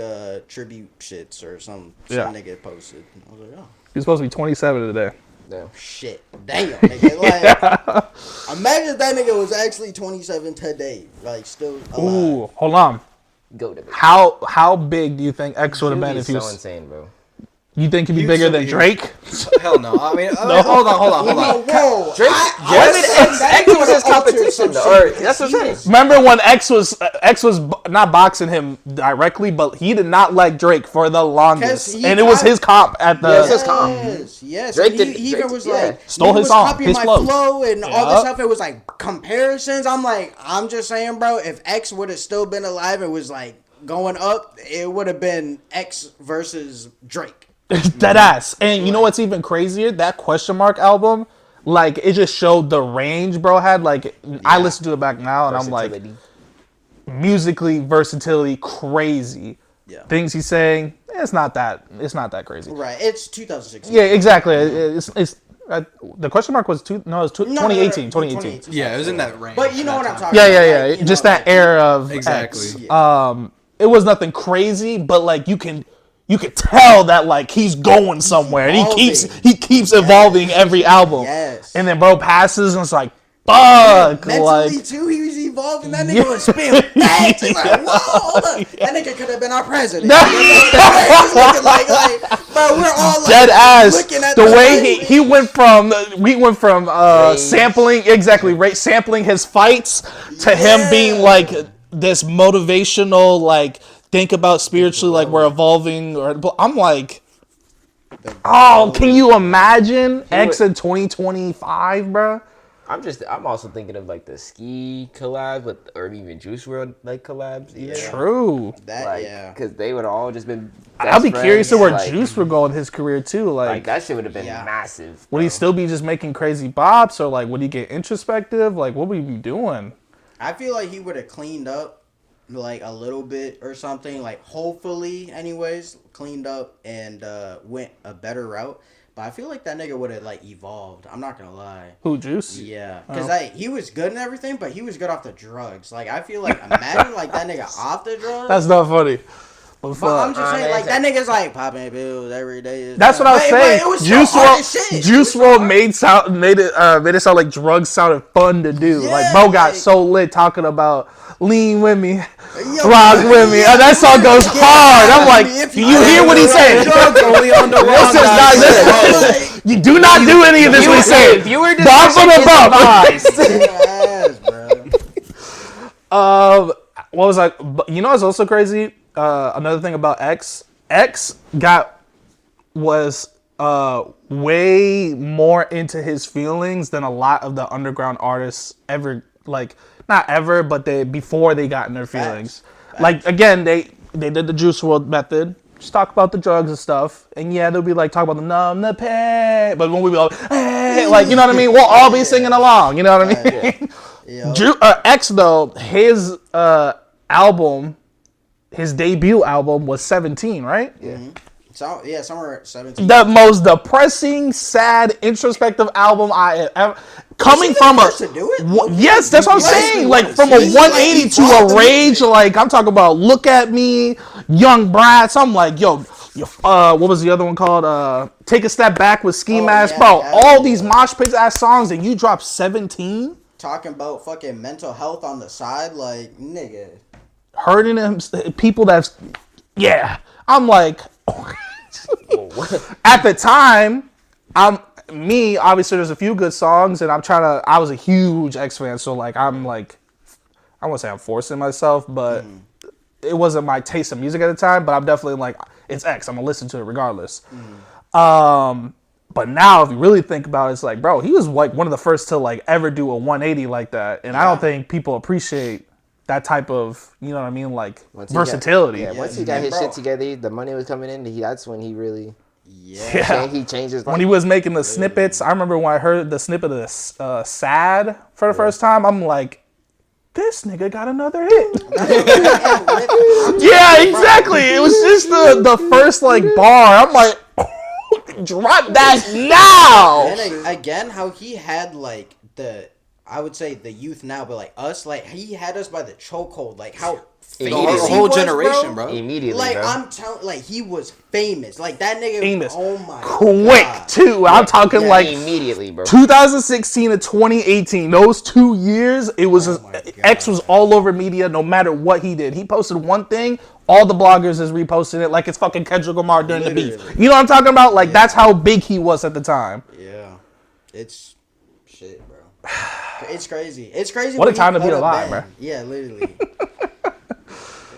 tribute shits or some nigga posted. I was like, oh, He's supposed to be 27 today. No. Shit, damn, nigga. Like, imagine if that nigga was actually 27 today, like still alive. Ooh, hold on. Go to it. How big do you think X would have been if he was so insane, bro? You think he'd be bigger than Drake? Hell no. I mean, hold on. Whoa. Drake, X was his competition, though. That's what I'm saying. Remember when X was not boxing him directly, but he did not like Drake for the longest, and it was his comp at the. Yeah, it was his comp. Yes. Drake He even was like stole his song, his flow, and all this stuff. It was like comparisons. I'm just saying, bro. If X would have still been alive, it was like going up. It would have been X versus Drake. Dead ass. And you know what's even crazier? That Question Mark album, like, it just showed the range bro had. Like, I listen to it back now, and I'm like, musically, versatility, crazy. Yeah. Things he's saying, it's not that crazy. Right. It's 2016. Yeah, exactly. It's the Question Mark was 2018. 2018. Yeah, it was in that range. But you know what I'm talking about. Yeah. Like, just that era of exactly. X. Yeah. It was nothing crazy, but like you could tell that like he's going somewhere, and he keeps evolving every album. Yes. And then bro passes, and it's like, fuck. Mentally too, he was evolving. That nigga was spitting facts. He's like, whoa, hold up. That nigga could have been our president. Bro, we're all like dead ass. Looking at the way he went from sampling his fights to him being like this motivational, like, think about spiritually, like we're evolving. I'm like, can you imagine X in 2025, bro? I'm also thinking of like the Ski collab or even Juice WRLD like collabs. Even. True. Because they would all just been. I'd be curious to where Juice would go in his career too. Like that shit would have been massive. Would he still be just making crazy bops, or like would he get introspective? Like what would he be doing? I feel like he would have cleaned up like a little bit or something. Like hopefully, anyways, cleaned up and went a better route. But I feel like that nigga would have like evolved. I'm not gonna lie. Who, Juice? Yeah, because like he was good and everything, but he was good off the drugs. Like I feel like imagine like that nigga off the drugs. That's not funny. But I'm just saying, like that nigga's like popping pills every day. That's what I was saying. Juice WRLD made it sound like drugs sounded fun to do. Like bro got so lit talking about lean with me, rock with me. That song goes hard. I'm like, you hear what he's saying? You do not do any of this. What he's saying. If you were to what was I? You know what's also crazy? Another thing about X was way more into his feelings than a lot of the underground artists ever, like not ever, but before they got in their feelings. Facts. Like again, they did the Juice WRLD method, just talk about the drugs and stuff, and yeah, they'll be like talk about the numb the pain, but when we be like, hey, like you know what I mean, we'll all be singing along, you know what I mean? X though, his album. His debut album was 17, right? Yeah. So, somewhere at 17. The most depressing, sad, introspective album I have ever. Coming from yes, that's what I'm saying. Like from a 180 to a rage. Like I'm talking about, look at me, young brats. I'm like, yo, what was the other one called? Take a Step Back with Ski Mask, bro. All these mosh pits ass songs, and you drop 17. Talking about fucking mental health on the side, like nigga. Hurting them people I'm like at the time obviously there's a few good songs and I was a huge X fan, so like I'm like I won't say I'm forcing myself, but it wasn't my taste of music at the time, but I'm definitely like it's X, I'm gonna listen to it regardless. But now if you really think about it, it's like bro, he was like one of the first to like ever do a 180 like that, and I don't think people appreciate that type of, you know what I mean, like versatility. Once he got his shit together, the money was coming in. That's when he really. Yeah. Yeah. He changed his life. When he was making the snippets, I remember when I heard the snippet of this sad for the first time, I'm like, this nigga got another hit. Yeah, exactly. It was just the first like bar. I'm like, drop that now. And again, how he had like I would say the youth now, but like us, like he had us by the chokehold. Like how famous The he whole was, generation, bro. Immediately, Like bro. I'm telling, like he was famous. Like that nigga. Famous. Oh my Quick God. too. I'm talking Yeah, like Immediately, bro. 2016 to 2018. Those 2 years, it was X was all over media. No matter what he did, he posted one thing. All the bloggers is reposting it like it's fucking Kendrick Lamar during the beef. You know what I'm talking about? Like that's how big he was at the time. Yeah, it's shit, bro. It's crazy. It's crazy. What a when time he to be cut a alive, band. bro. Yeah, literally.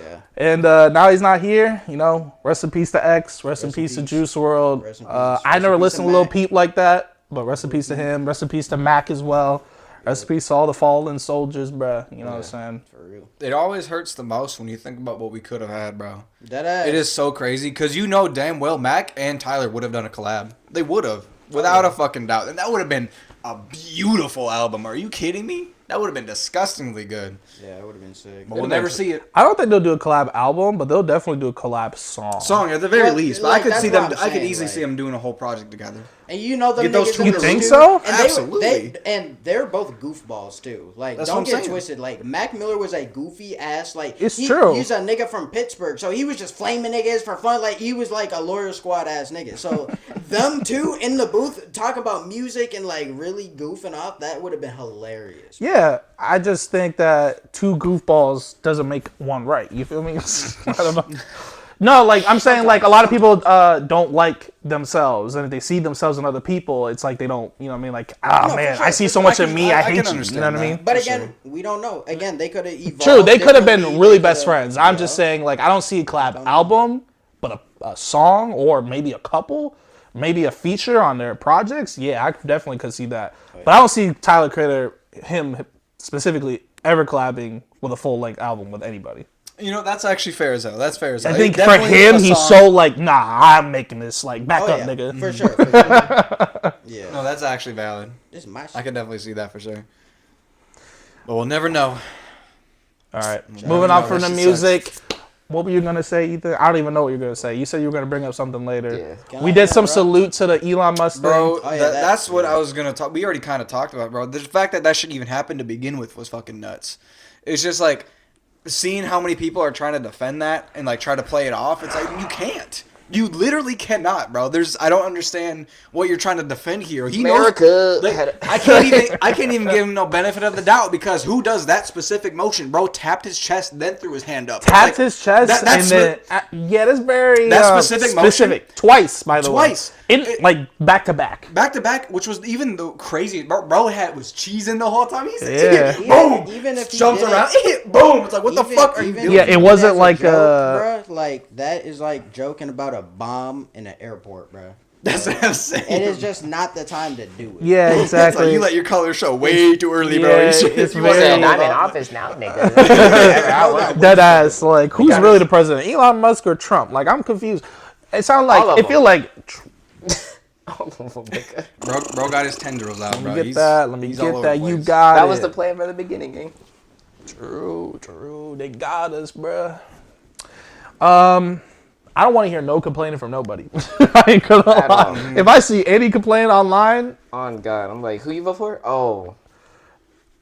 Yeah. And now he's not here. You know, rest in peace to X. Rest in peace to Juice World. Rest in peace. I Rest never in peace listened to to Lil Mac. Peep like that, but rest in peace to him. Rest in peace to Mac as well. Rest in peace to all the fallen soldiers, bruh. You know what I'm saying? For real. It always hurts the most when you think about what we could have had, bro. That ass. It is so crazy because you know damn well Mac and Tyler would have done a collab. They would have, without a fucking doubt, and that would have been a beautiful album. Are you kidding me? That would have been disgustingly good. Yeah, it would have been sick. But we'll never see it. I don't think they'll do a collab album, but they'll definitely do a collab song. Song at the very Well, least, but like, I could that's see what them. I'm I could saying, easily like- see them doing a whole project together. And you know them Get those niggas two in You the think studio, so? And Absolutely. and they're both goofballs too. Like, That's don't what I'm get saying. twisted. Like, Mac Miller was a goofy ass. Like, It's true. He's a nigga from Pittsburgh, so he was just flaming niggas for fun. Like, he was like a lawyer squad ass nigga. So them two in the booth talk about music and like really goofing off. That would have been hilarious. Yeah, I just think that two goofballs doesn't make one right. You feel me? I don't know. No, like I'm saying, like a lot of people don't like themselves, and if they see themselves in other people, it's like they don't. You know what I mean? Like, No, for man, sure, I see for so sure. much I in can- me. I I can hate you. You understand know what I that. mean? But For again, sure. we don't know. Again, they could have evolved. True, they could have been differently. really They best coulda- friends. I'm you just know? saying, like, I don't see a collab album, but a song or maybe a couple, maybe a feature on their projects. Yeah, I definitely could see that. But I don't see Tyler Creator, him specifically, ever collabing with a full length album with anybody. You know, that's actually fair as hell. That's fair as hell. I think It for definitely him, a he's song- so like, nah, I'm making this. Like, back Oh, up, yeah, nigga. for sure. For sure. Yeah, No, that's actually valid. this is my I shit. can definitely see that for sure. But we'll never know. All right, Yeah, moving I on know, from the that shit music. What were you gonna say, Ethan? I don't even know what you're gonna say. You said you were gonna bring up something later. Yeah. Can We I did some interrupt? salute to the Elon Musk Bro, thing. Oh, yeah, that's what yeah. I was going to talk. We already kind of talked about, bro. The fact that that should even happen to begin with was fucking nuts. It's just like seeing how many people are trying to defend that and like try to play it off. It's like you can't. You literally cannot, bro. I don't understand what you're trying to defend here. He America knows. Like, had- I can't even give him no benefit of the doubt because who does that specific motion, bro? Tapped his chest, then threw his hand up. Tapped Like, his chest, that's and then yeah, that's very That specific motion? Twice, by the way. Twice. Like back to back. back to back, which was even the crazy. Bro was cheesing the whole time. He's Yeah. boom, Even if he jumps didn't- around, boom. It's like, what the fuck are you doing? Yeah, it wasn't as a like, joke, bruh, like that is like joking about a bomb in an airport, bro. That's what I'm saying. It is just not the time to do it. Yeah, It's exactly. like you let your color show way too early, bro. Yeah, You should- it's you very- wasn't- I'm in office now, nigga. Dead ass. Like, who's really the president? Elon Musk or Trump? Like, I'm confused. It sounds All of like it them. feel like. Bro got his tendrils out, bro. Let me get He's- that. Let me he's all get over that. the You place. got That it. was the plan from the beginning, gang. True. They got us, bruh. I don't want to hear no complaining from nobody. I ain't gonna At lie. all. If I see any complaint online, On God, I'm like, who you vote for? Oh,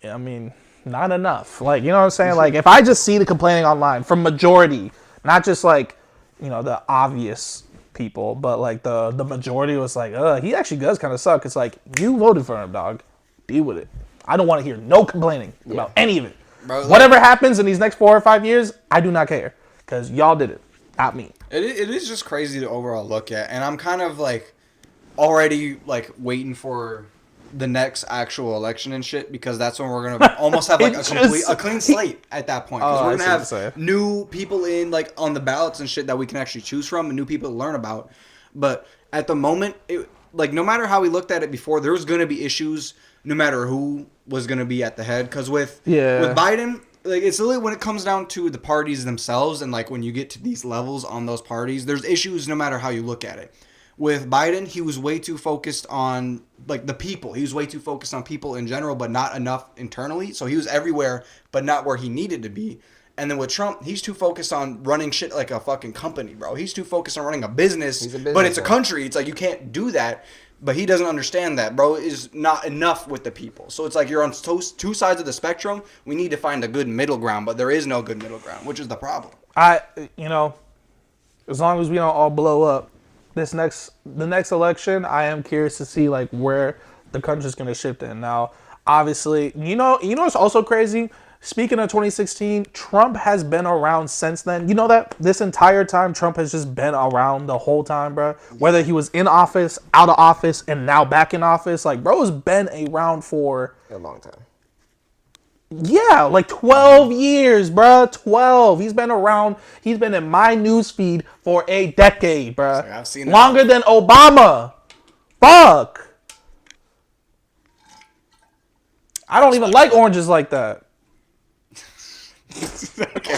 I mean, not enough. Like, you know what I'm saying? Like, if I just see the complaining online from majority, not just like, you know, the obvious people, but like the majority was like, he actually does kind of suck. It's like, you voted for him, dog. Deal with it. I don't want to hear no complaining about any of it. Bro, like- Whatever happens in these next 4 or 5 years, I do not care. Because y'all did it, not me. It is just crazy to overall look at, and I'm kind of like already like waiting for the next actual election and shit because that's when we're gonna almost have like a clean slate at that point. Because Oh, we're I gonna see what you're have saying. new people in like on the ballots and shit that we can actually choose from and new people to learn about. But at the moment, like no matter how we looked at it before, there was gonna be issues no matter who was gonna be at the head. Because with Biden. Like it's literally when it comes down to the parties themselves and like when you get to these levels on those parties, there's issues no matter how you look at it. With Biden, he was way too focused on like the people. He was way too focused on people in general, but not enough internally. So he was everywhere, but not where he needed to be. And then with Trump, he's too focused on running shit like a fucking company, bro. He's too focused on running a business, but it's a country. It's like you can't do that. But he doesn't understand that, bro, is not enough with the people. So it's like you're on two sides of the spectrum. We need to find a good middle ground, but there is no good middle ground, which is the problem. You know, as long as we don't all blow up, the next election, I am curious to see like where the country's gonna shift in. Now, obviously, you know what's also crazy? Speaking of 2016, Trump has been around since then. You know that this entire time, Trump has just been around the whole time, bro. Whether he was in office, out of office, and now back in office, like, bro has been around for a long time. Yeah, like 12 years, bro. 12. He's been around. He's been in my newsfeed for a decade, bro. Like, I've seen longer than Obama. Fuck. I don't even like oranges like that.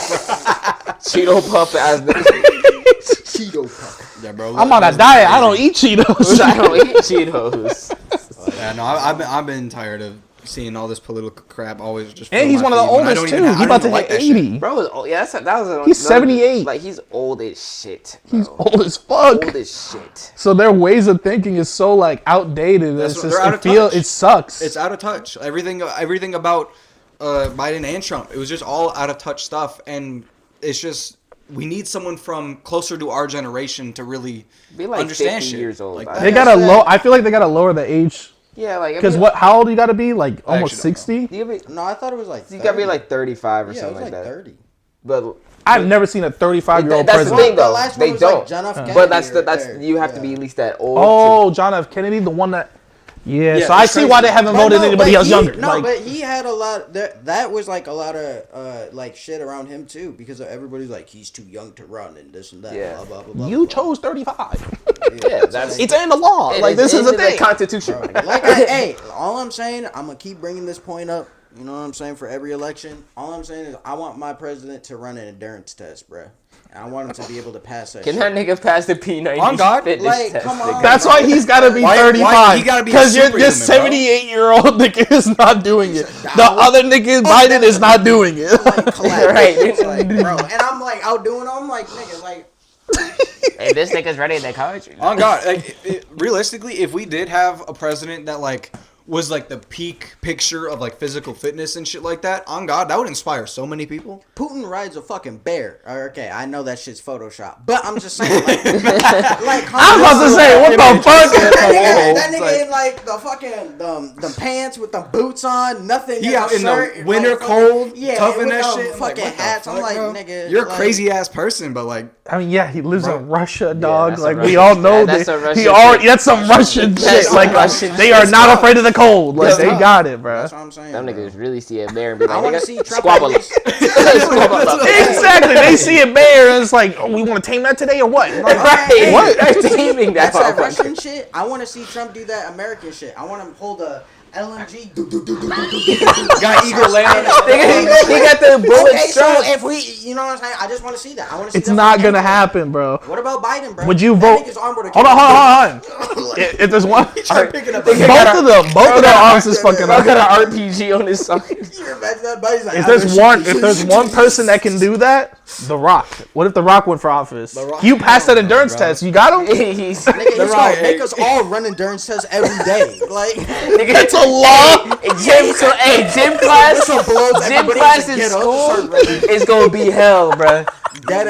Cheeto puff ass nigga. Cheeto puff. Yeah, bro. I'm on a diet. I don't eat Cheetos. I don't eat Cheetos. Yeah, no, I've been tired of seeing all this political crap always just. And he's one of the oldest too. He's about to hit 80. Bro, He's 78. Like he's old as shit. Bro. He's old as fuck. Old as shit. So their ways of thinking is so like outdated. It's just, they're out of touch. It sucks. It's out of touch. Everything about Biden and Trump, it was just all out of touch stuff, and it's just we need someone from closer to our generation to really be like understand 50 shit. years old. Like they gotta low. I feel like they gotta lower the age. Yeah, like Because how old you gotta be? Like almost 60? No, I thought it was like 30. You gotta be like 35 or Yeah, something it was like that. 30. But I've never seen a 35-year-old that's the president. thing, though. The last They one was don't. like John F. Kennedy but that's or- you have to be at least that old. Oh, John F. Kennedy, the one that. Yeah, Yeah, so I it's see crazy. why they haven't voted anybody else younger. No, Like, but he had a lot. That was like a lot of like shit around him too, because everybody's like he's too young to run and this and that. Yeah. Blah, blah, blah, blah, you blah. chose 35. Yeah, that's It's in the law. Like, this is the in thing. Constitution. Like, hey, all I'm saying, I'm gonna keep bringing this point up. You know what I'm saying? For every election, all I'm saying is I want my president to run an endurance test, bruh. And I want him to be able to pass that. Can shit. that nigga pass the P90 On God. fitness Like, test? come on. nigga? That's why he's got to be Why 35. he gotta be a Because your superhuman, 78-year-old nigga is not doing it. The other nigga, Biden, is not doing it. Like, collapse. Right. It's like, bro. And I'm like outdoing him. I'm like, nigga, like. Hey, this nigga's ready in the country. On God, like, realistically, if we did have a president that like was like the peak picture of like physical fitness and shit like that, on God, that would inspire so many people. Putin rides a fucking bear. Okay, I know that shit's Photoshop, but I'm just saying, like I was about to say, what the fuck? that nigga in like the fucking the pants with the boots on, nothing. He in out the in shirt, the winter like, cold, yeah, toughing with that them shit. Fucking Like, what the hats. I'm fuck, like, bro? nigga, You're a like, crazy ass person, but like, I mean, yeah, he lives Bro. in Russia, dog. that's Like, a we Russian- all know that's a that. Russian He already, shit. that's some Russian That's shit. some Like, Russian they shit. are not afraid of the cold. Like, That's they tough. got it, bro. That's what I'm saying. Them bro. niggas really see a bear and be like, I want nigga, to see Trump squabble. at least. Exactly. They see a bear and it's like, oh, we want to tame that today or what? Like, Right. What? They're taming that That's that motherfucker. Russian shit. I want to see Trump do that American shit. I want him to hold a LMG. got Eagle Land. Nigga, he got the bullet Okay, so strap. if we, you know what I'm saying, I just want to see that. I want to see. It's that not from gonna Andrew. happen, bro. What about Biden, bro? Would you That vote? nigga's arm would've Hold on, killed hold on. If there's one, Start picking up both of their arms is fucking I up. got an RPG on his side. You imagine that, buddy's like, If there's one person that can do that, The Rock. What if The Rock went for office? The Rock- You passed that Hell no, endurance bro. test. You got him? He's Nigga, he's Right, gonna make hey. us all run endurance tests every day. Like, It's a law. Gym class. this one blows Gym everybody class to in get up, school start running. is gonna be hell, bruh. That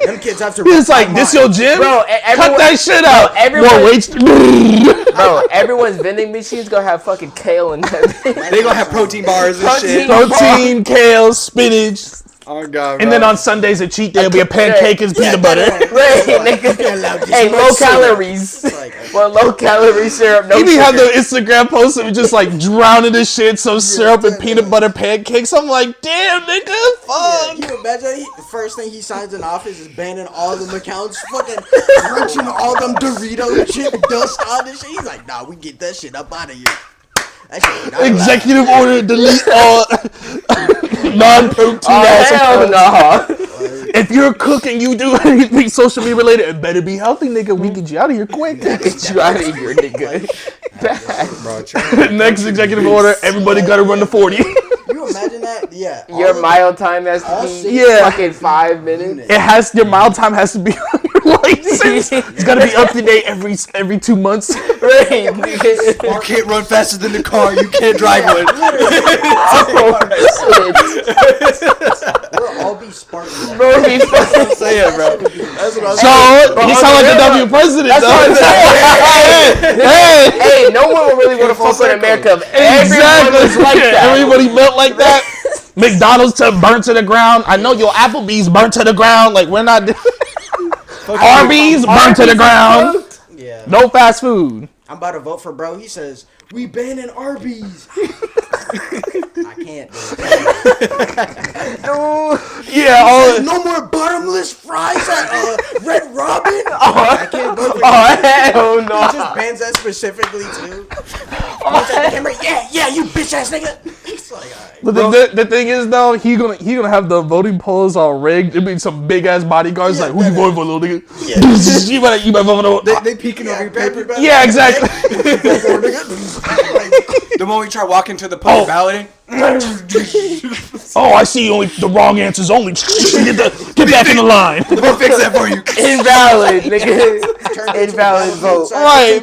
them kids have to. It's run like, this your gym? Bro, Cut that shit out. everyone- More weights. Bro, everyone's vending machines gonna have fucking kale in them. They gonna have protein bars and shit. Protein, kale, spinach. Oh God, And then on Sundays, a cheat day will be a pancake and peanut butter. Right, nigga. Hey, low calories. Well, low calorie syrup, no You be sugar. have the Instagram post of just like drowning the shit, some syrup and peanut butter pancakes. I'm like, damn, nigga, Yeah, fuck. you imagine the first thing he signs in office is banning all them accounts, fucking crunching all them Dorito chip dust on this shit. He's like, nah, we get that shit up out of here. That shit not allowed. Executive order, delete all non-protein Oh, ass hell accounts. no. if you're cooking, you do anything social media related, it better be healthy, nigga. We get you out of here quick. Get you out of here, nigga. Bro, Next executive order, everybody gotta run to 40. you imagine that? Yeah. Your mile time has to be fucking 5 minutes. It has your mile time has to be on your license. It's gotta be up to date every 2 months. Right. You can't run faster than the car. You can't drive one. We'll all be Spartans. Bro, be fucking Say it, bro. That's what I was So you sound like the W president. Hey, no one will really want to fuck with America if everyone was like that. Everybody built like that. McDonald's burnt to the ground. I know your Applebee's burnt to the ground. Like we're not. Arby's burnt to the ground. Yeah. No fast food. I'm about to vote for bro. He says, we banning Arby's. I can't do it. Yeah. No more bottomless fries at Red Robin. I can't vote for Hell He no. just bans that specifically too. Yeah, you bitch ass nigga. It's like, alright. But the thing is though, he gonna have the voting polls all rigged. It'd be some big ass bodyguards like, who you voting for, little nigga? Yeah. you better vote for. They peeking over your paper. Yeah, exactly. The moment you try walking to the post balloting. Oh, I see. Only the wrong answers. Only get back in the line. We'll fix that for you. Invalid, nigga. Invalid vote. Right.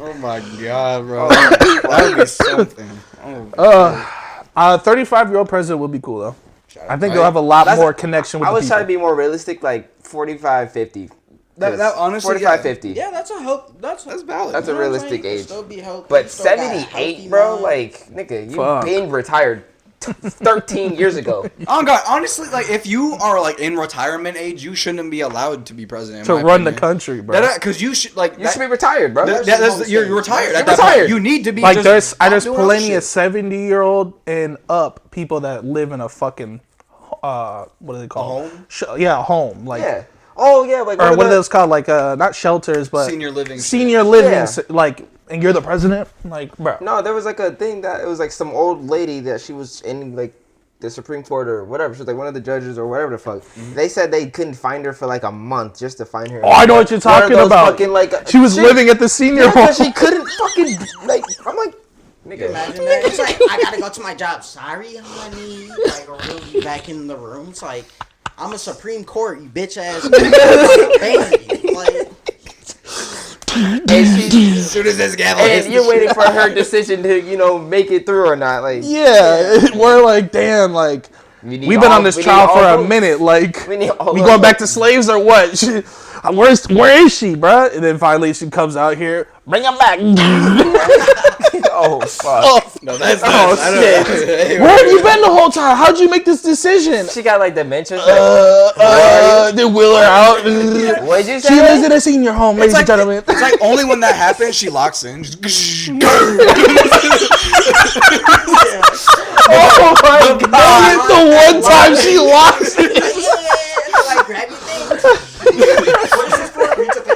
Oh my god, bro. That would be something. Oh. 35-year-old president would be cool though. I think they'll have a lot more connection with I the was people. trying to be more realistic, like 45, 50. That honestly, 45, 50. Yeah, that's a hope. That's valid. That's a realistic age. Still be healthy, But still got a 78, healthy bro, mind. like, nigga, you Fuck. been retired 13 years ago. Oh god, honestly, like if you are like in retirement age, you shouldn't be allowed to be president. to run the country, bro. Because you should like You should be retired, bro. you're retired. You're At that point. retired. You need to be Like just there's not doing plenty other of shit. 70-year-old and up people that live in a fucking what do they call home? Yeah, a home. Like Yeah. Oh, yeah, like, or what are those called? Like not shelters, but Senior living. Senior living. Yeah. Like, and you're the president. Like, bro. No, there was like a thing that it was like some old lady that she was in like the Supreme Court or whatever. She was like one of the judges or whatever the fuck. They said they couldn't find her for like a month just to find her. Oh, I know what you're One of talking those about. Fucking, like, She was shit. living at the senior Yeah, home. 'cause she couldn't fucking like. I'm like, nigga. Imagine that. It's like, I gotta go to my job. Sorry, honey. Like, or we'll be back in the room. It's like, I'm a Supreme Court, you bitch ass. Like, And she, As soon as this gavel and hits, you're waiting for her decision to, make it through or not. Like, Yeah, we're like, damn, like we need we've been all- on this we need trial all for a votes. minute. Like, We need all we of going them. back to slaves or what? Where is she, bruh? And then finally she comes out here, bring him back. Oh fuck! no, that's Oh shit! Where have you been the whole time? How'd you make this decision? She got like dementia. They wheel her out. What'd you She say? lives in a senior home, ladies and gentlemen. It's like only when that happens she locks in. Oh my god! The one time she locks it. like, grab your things. What is this for? Reach a paper.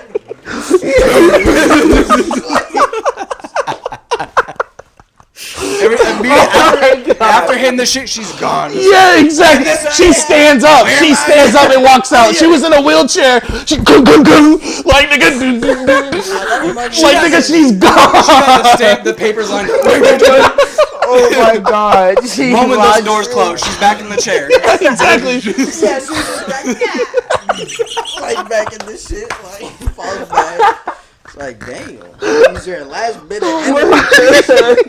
After hitting the shit, she's gone. Yeah, exactly. She stands up. She stands up and walks out. She was in a wheelchair. She like nigga, like nigga, she's gone. The paper's on. Oh my god! She Moment those locked doors it. close, she's back in the chair. Exactly. Yeah, she's just like, yeah. Like, back in this shit. Like, falls back. It's like, damn. Use your last bit of energy.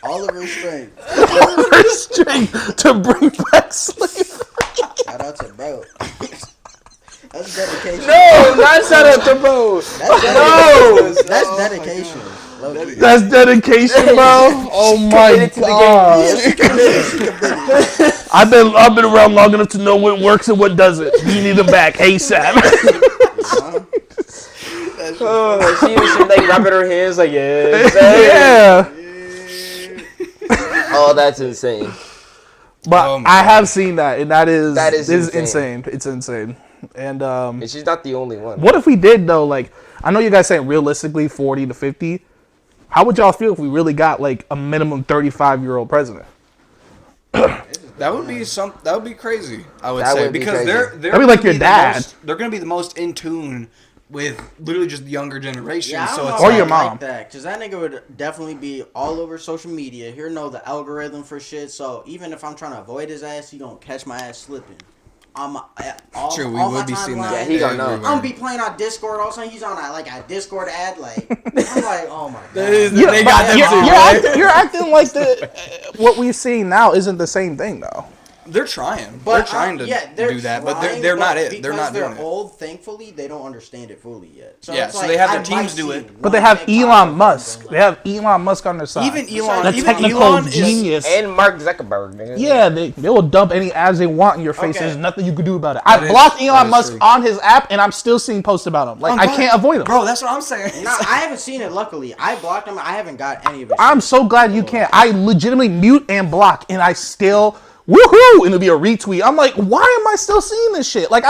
All of her strength. Strength to bring back slavery. Shout out to bro. That's dedication. No, not shout out to bro. That's dedication. Low-key. That's dedication, bro. Oh my committed to the god. Yeah, she committed. She committed. I've been around long enough to know what works and what doesn't. You need them back ASAP. Oh, she like rubbing her hands like Yeah. Oh, that's insane. But Oh my I have seen that, and that is insane. insane. It's insane. And And she's not the only one. what if we did though? Like, I know you guys saying realistically 40 to 50. How would y'all feel if we really got like a minimum 35-year-old president? That would be That would be crazy. I would That say would be because crazy. they're That'd be gonna like your the dad. they're gonna be the most in tune with literally just the younger generation. Yeah, I so don't it's know Or if your I mom. like that, because that nigga would definitely be all over social media. He'll know the algorithm for shit. So even if I'm trying to avoid his ass, he gonna catch my ass slipping. True, we all would my be seeing that. timeline, Yeah, he gonna know. I'm gonna be playing on Discord. All of a sudden, he's on a Discord ad. Like I'm like, oh my god. They got them too, right? You're acting like what we've seen now isn't the same thing though. They're trying. But, They're trying to they're do that, but trying, they're not it. Because They're not doing they're it. old, thankfully, they don't understand it fully yet. So Yeah, it's so like, they have I their teams might do see it. But they one have TikTok Elon of them Musk. going They have Elon Musk on their side. Even Elon, the even technical Elon is, genius. And Mark Zuckerberg, nigga. Yeah, they will dump any ads they want in your face. Okay. There's nothing you can do about it. I is- blocked that Elon is Musk true. on his app, and I'm still seeing posts about him. Like, I can't avoid him. Bro, that's what I'm saying. No, I haven't seen it. Luckily, I blocked him. I haven't got any of it. I'm so glad you can't. I legitimately mute and block, and I still woohoo, and it'll be a retweet. I'm like, why am I still seeing this shit? Like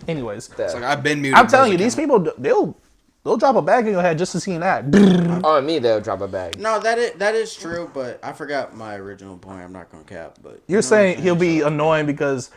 anyways, It's like I've been muted. I'm telling you, those these people they'll drop a bag in your head just to see an ad. On me, they'll drop a bag. No, that is true, but I forgot my original point. I'm not gonna cap, but You're you know saying what I'm he'll be So- annoying because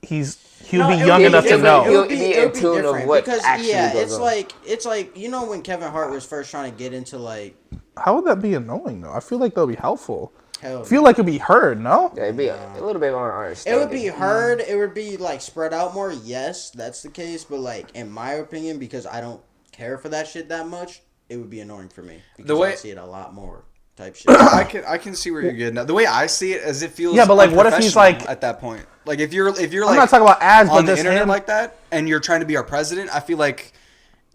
he'll No, be it'll young be enough to different. know. He'll be in tune of different what because actually yeah, goes on. it's like you know when Kevin Hart was first trying to get into like How would that be annoying though? I feel like they'll be helpful. hell. I feel like it'd be heard. No. Yeah, it'd be a little bit more It understanding. would be heard. It would be like spread out more. Yes, that's the case. But like in my opinion, because I don't care for that shit that much, it would be annoying for me because way- I see it a lot more type shit. I can see where you're getting at. The way I see it, as it feels. Yeah, but, like, what if he's, unprofessional like- at that point? Like if you're like I'm not talking about ads, on but the just internet him. like that, and you're trying to be our president. I feel like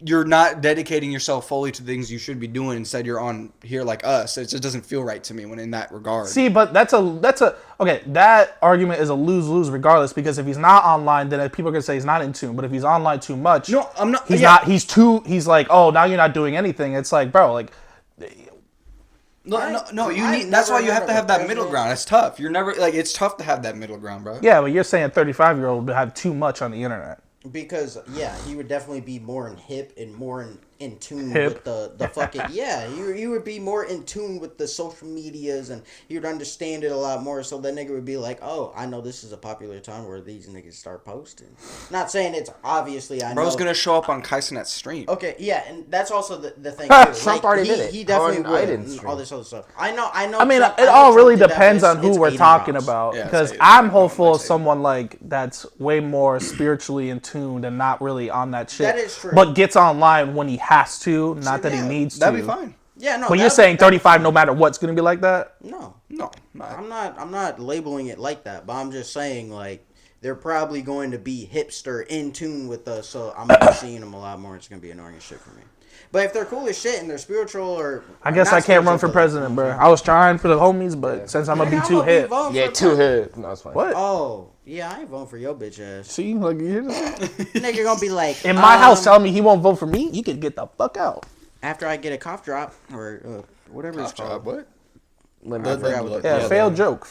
you're not dedicating yourself fully to things you should be doing. Instead, you're on here like us. It just doesn't feel right to me when in that regard. See, but that's a okay. That argument is a lose regardless because if he's not online, then people are gonna say he's not in tune. But if he's online too much, No, I'm not. He's yeah. not. He's like, oh, now you're not doing anything. It's like, bro, like, No. You I've need. That's why never you have heard to of have a that middle president. ground. It's tough. You're never like. It's tough to have that middle ground, bro. yeah, but you're saying 35-year-old would have too much on the internet. Because yeah, he would definitely be more in hip and more in tune Hip. with the fucking yeah. You would be more in tune with the social medias and you'd understand it a lot more. So that nigga would be like, oh, I know this is a popular time where these niggas start posting. Not saying it's obviously I Bro's know. gonna show up on Kaisenet's stream. Okay, yeah, and that's also the thing too. Trump already did it He definitely on would. Biden's And all this other stuff. I know. I mean, Trump- it I know all Trump really did that, depends but on who it's we're 80 talking rounds. about. Yeah, it's Because 80 I'm rounds. hopeful of It's 80. someone like that's way more spiritually in tune and not really on that shit. That is true. But gets online when he has to, not that he yeah, needs to. That'd be fine. Yeah, no. But you're saying 35, no matter what's gonna be like that. No. No, not. I'm not labeling it like that, but I'm just saying like they're probably going to be hipster in tune with us, so I'm gonna be seeing them a lot more. It's gonna be annoying as shit for me. But if they're cool as shit and they're spiritual or I guess not I can't run spiritual, for but- president, bro. I was trying for the homies, but since I'm gonna be Nigga, too I'ma hip. voting Yeah, for too president. hip. No, it's fine. What? Oh, yeah, I ain't voting for your bitch ass. See, like you just Nigga gonna be like in my house telling me he won't vote for me. You can get the fuck out. after I get a cough drop or whatever it's called. What? I forgot what the- Yeah, failed joke.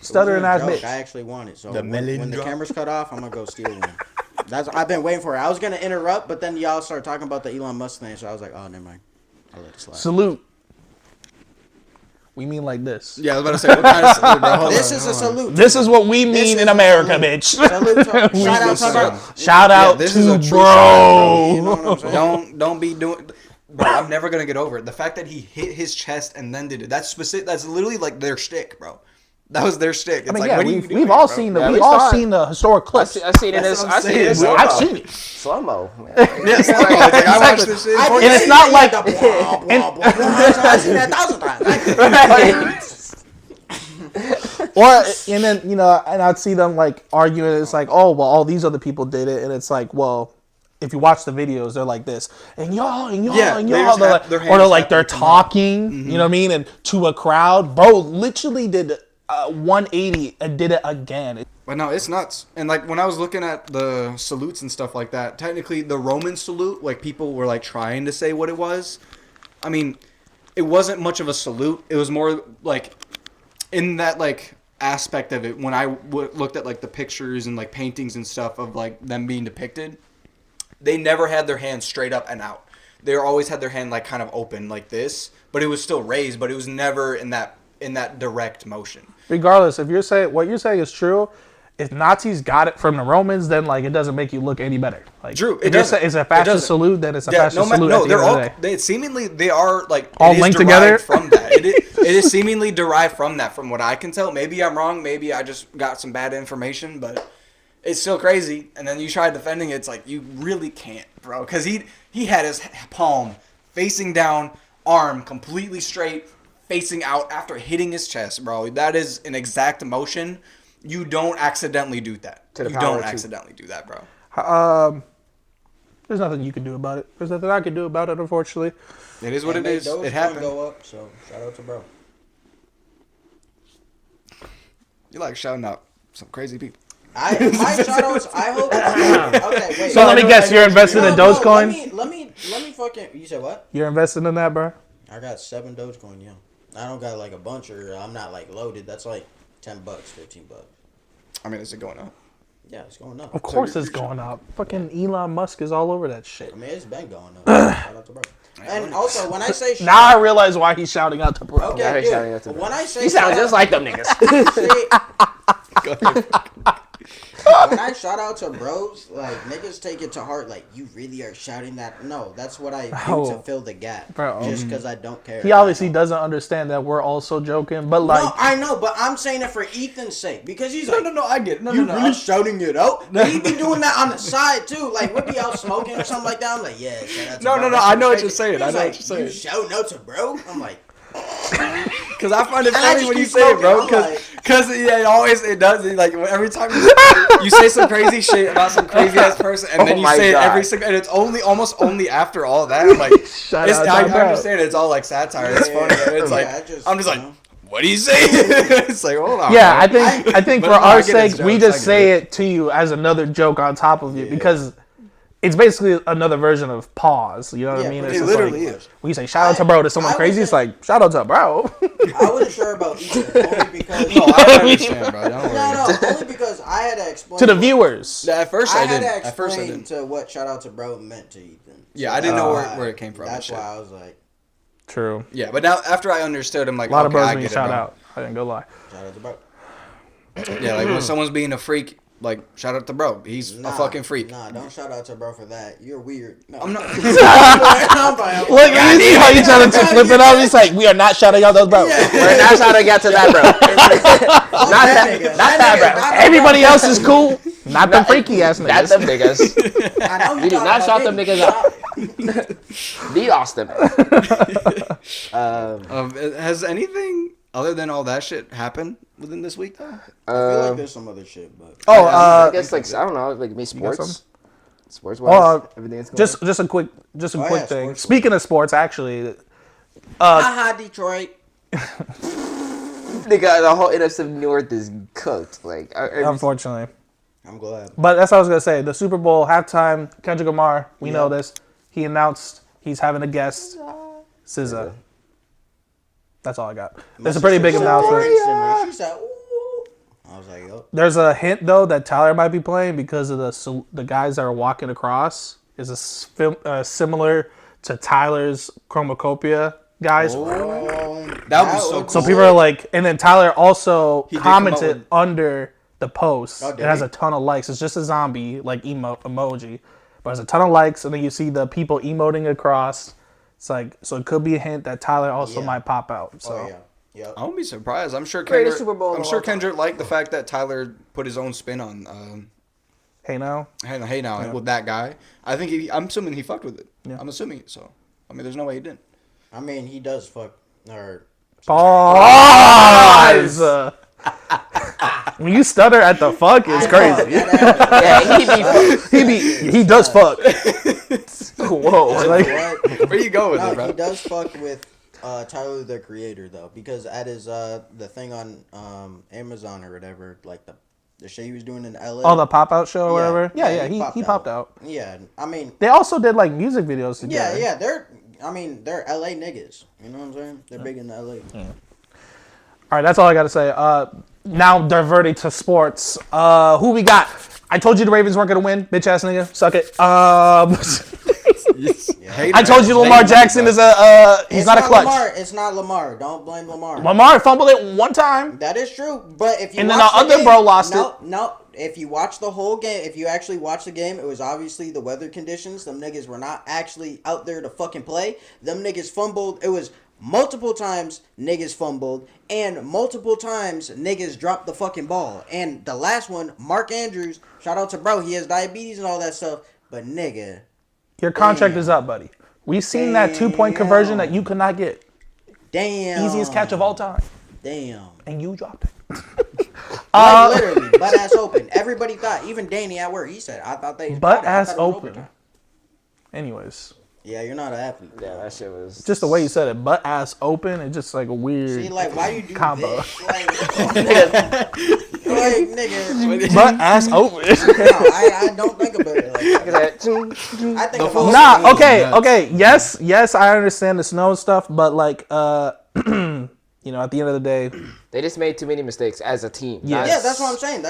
Stuttering ass Joke, bitch. I actually want it. So The when melon the drop. camera's cut off, I'm gonna go steal one. I've been waiting for it. I was gonna interrupt, but then y'all started talking about the Elon Musk thing, so I was like, oh, never mind. I'll let it slide. Salute. We mean like this. Yeah, I was about to say what kind of salute, bro? Hold This on, is a hold on. salute. This is what we mean is in a America, salute. bitch. Salute to, shout out Salute. to Shout out this is to a true bro. sign, you know what I'm saying? Don't be doing. Bro, I'm never gonna get over it. The fact that he hit his chest and then did it. That's specific. That's literally like their shtick, bro. That was their shtick. It's I mean, like, yeah, what are you we've doing, all bro? seen Yeah, we've we all saw it. seen the historic clips. I seen it. That's what I'm I seen it. saying, bro. I've seen it. Slow mo. Yeah, slow-mo. It's like, I watched this shit. I And did it's see not that, like- yeah, the blah, blah, blah, blah. I've seen that 1,000 times. Or and then and I'd see them like arguing. It's like, oh well, all these other people did it, and it's like, well, if you watch the videos, they're like this, and y'all, Yeah, and they y'all, just they're have like, their or hands they're like tapped they're with them up. talking, you know what I mean, and to a crowd, bro, literally did 180 and did it again. But no, it's nuts. And like when I was looking at the salutes and stuff like that, technically the Roman salute, like people were like trying to say what it was. I mean, it wasn't much of a salute. It was more like in that like aspect of it when I looked at like the pictures and like paintings and stuff of like them being depicted. They never had their hand straight up and out. They always had their hand like kind of open like this, but it was still raised, but it was never in that in that direct motion. Regardless, if you're saying what you're saying is true, if Nazis got it from the Romans, then like it doesn't make you look any better. Like, True, if you're saying it's a fascist salute, then it's a fascist salute. At the end of the day. They seemingly they are like all it is linked derived together from that. It is seemingly derived from that, from what I can tell. Maybe I'm wrong. Maybe I just got some bad information, but it's still crazy. And then you try defending it, it's like you really can't, bro, because he had his palm facing down, arm completely straight, facing out after hitting his chest, bro. That is an exact motion. You don't accidentally do that. You don't accidentally do that, bro. There's nothing you can do about it. There's nothing I can do about it, unfortunately. It is what it is. It happened. Go up, so shout out to bro. You like shouting out some crazy people. My shoutouts. I hope. Okay, wait. So let me guess. You're invested in Dogecoin? Let me fucking. You said what? You're invested in that, bro? I got 7 Dogecoin. Yeah. I don't got like a bunch, or I'm not like loaded. That's like $10, $15. I mean, is it going up? Yeah, it's going up. Of course it's going up. Fucking Elon Musk is all over that shit. I mean, it's been going up. Shout out to bro. And also, when I say now I realize why he's shouting out to bro. Okay, dude, when I say you sound just like them niggas. When I shout out to bros, like niggas take it to heart. Like you really are shouting that. No, that's what I do to fill the gap. Bro, just because I don't care. He obviously doesn't understand that we're also joking, but like, no, I know, but I'm saying it for Ethan's sake because he's like, no, I get it. No, you really shouting it out. But he be doing that on the side too. Like we'll be out smoking or something like that. I'm like, yeah, shout out to bro. No, I know what you're saying. I know what you're saying. You shouting out to bro? I'm like. Because I find it funny when you say it, bro. Because it does. Like every time you say some crazy shit about some crazy ass person, and then you say it every single, and it's almost only after all that. I'm like, I understand it's all like satire. It's funny. And it's like I'm just like, what do you say? It's like, hold on. Yeah, bro. I think for our sake, we just say it to you as another joke on top of you because. It's basically another version of pause. You know what I mean? It's it literally like, is. When you say shout out to bro to someone crazy, it's like shout out to bro. I wasn't sure about Ethan only because no, I understand, bro. Don't worry. No, only because I had to explain to the viewers. Yeah, at first I didn't. At first I didn't. To what shout out to bro meant to Ethan. Yeah, I didn't know where it came from. That's why I was like, true. Yeah, but now after I understood, I'm like, a lot of bros I when you shout out. I didn't go lie. Shout out to bro. Yeah, like when someone's being a freak. Like, shout out to bro. He's a fucking freak. Nah, don't shout out to bro for that. You're weird. No. I'm not. Look, you see how you trying to flip it off? He's like, we are not shouting out those bro. Yeah. We're not shouting out to that bro. Not that bro. Everybody else is cool. Not the freaky ass niggas. Not them niggas. We do not shout them niggas out. We lost them. Has anything other than all that shit happened within this week though? I feel like there's some other shit, but I guess like I don't know, like maybe sports. Sports wise, everything's going just a quick thing. Sports. Speaking of sports, actually, Detroit. Nigga, the whole NFC North is cooked. Like, unfortunately. I'm glad. But that's what I was gonna say. The Super Bowl halftime, Kendrick Lamar. We know this. He announced he's having a guest, SZA. That's all I got. It's a pretty big announcement. She said, ooh. I was like, yo. There's a hint though that Tyler might be playing because of the guys that are walking across is similar to Tyler's Chromacopia guys. Oh, that would be so cool. So people are like, and then Tyler also commented under the post. It has a ton of likes. It's just a zombie like emoji, but there's a ton of likes, and then you see the people emoting across. It's like, so it could be a hint that Tyler also might pop out. So yeah. I won't be surprised. I'm sure Greatest Super Bowl. I'm sure Kendrick liked the fact that Tyler put his own spin on. Hey now with that guy. I think I'm assuming he fucked with it. Yeah. I'm assuming so. I mean, there's no way he didn't. I mean, he does fuck or. Pause. When you stutter at the fuck, it's crazy. Yeah, he does fuck. Whoa, like, where you go with it, bro? He does fuck with Tyler the Creator though, because at his the thing on Amazon or whatever, like the shit he was doing in LA. Oh, the pop out show or whatever. Yeah, he popped out. Yeah, I mean, they also did like music videos together. Yeah, they're LA niggas. You know what I'm saying? They're big in the LA. Yeah. All right, that's all I got to say. Now diverting to sports. Who we got? I told you the Ravens weren't gonna win, bitch ass nigga. Suck it. I told you Lamar Jackson is he's not a clutch. It's not Lamar. Don't blame Lamar. Lamar fumbled it one time. That is true. But if you and then watch the other game, bro lost it. No. If you watch the whole game, if you actually watch the game, it was obviously the weather conditions. Them niggas were not actually out there to fucking play. Them niggas fumbled. It was multiple times niggas fumbled, and multiple times niggas dropped the fucking ball. And the last one, Mark Andrews, shout out to bro, he has diabetes and all that stuff. But nigga, your contract is up, buddy. We seen that 2-point conversion that you could not get. Damn. Easiest catch of all time. Damn. And you dropped it. Like literally, butt ass open. Everybody thought, even Danny at work, he said, I thought they butt ass open. Anyways. Yeah, you're not an athlete. Yeah, that shit was just the way you said it, butt ass open. It's just like a weird. See, like, why you do combo. This? Like, nigga. Butt ass open. No, I don't think about it like that. I think about Nah, okay. Yes, I understand the snow stuff, but like, you know, at the end of the day, they just made too many mistakes as a team. Yes. Yeah, that's what I'm saying.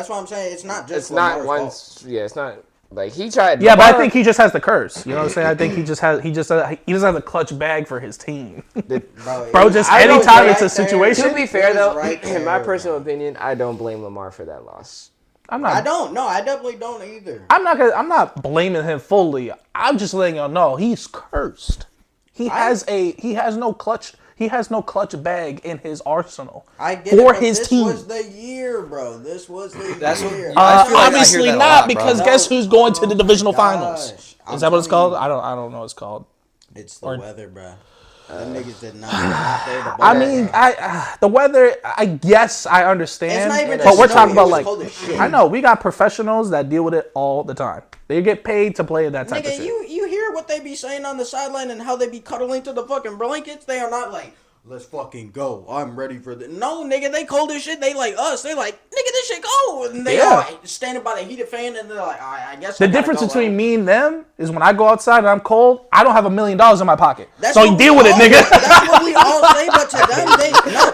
It's not just. It's not one. Yeah, it's not. Like he tried. Yeah, but I think he just has the curse. You know what I'm saying? I think he doesn't have the clutch bag for his team. Bro, just anytime it's a situation. To be fair though, in my personal opinion, I don't blame Lamar for that loss. I don't. No, I definitely don't either. I'm not blaming him fully. I'm just letting y'all know he's cursed. He has no clutch. He has no clutch bag in his arsenal for his team. This was the year, bro. This was the year. Obviously not, because guess who's going to the divisional finals? Is that what it's called? I don't know what it's called. It's the weather, bro. Them niggas did not out there to I mean, the weather, I guess I understand. It's not even but we're talking about like, I know, we got professionals that deal with it all the time. They get paid to play that type of shit. You hear what they be saying on the sideline and how they be cuddling to the fucking blankets? They are not like, let's fucking go. I'm ready for this. No, nigga, they cold as shit. They like us. They like, nigga, this shit go. And they all standing by the heated fan and they're like, I guess the difference between me and them is when I go outside and I'm cold, I don't have $1 million in my pocket. So you deal with it, nigga. That's what we all say, but to them,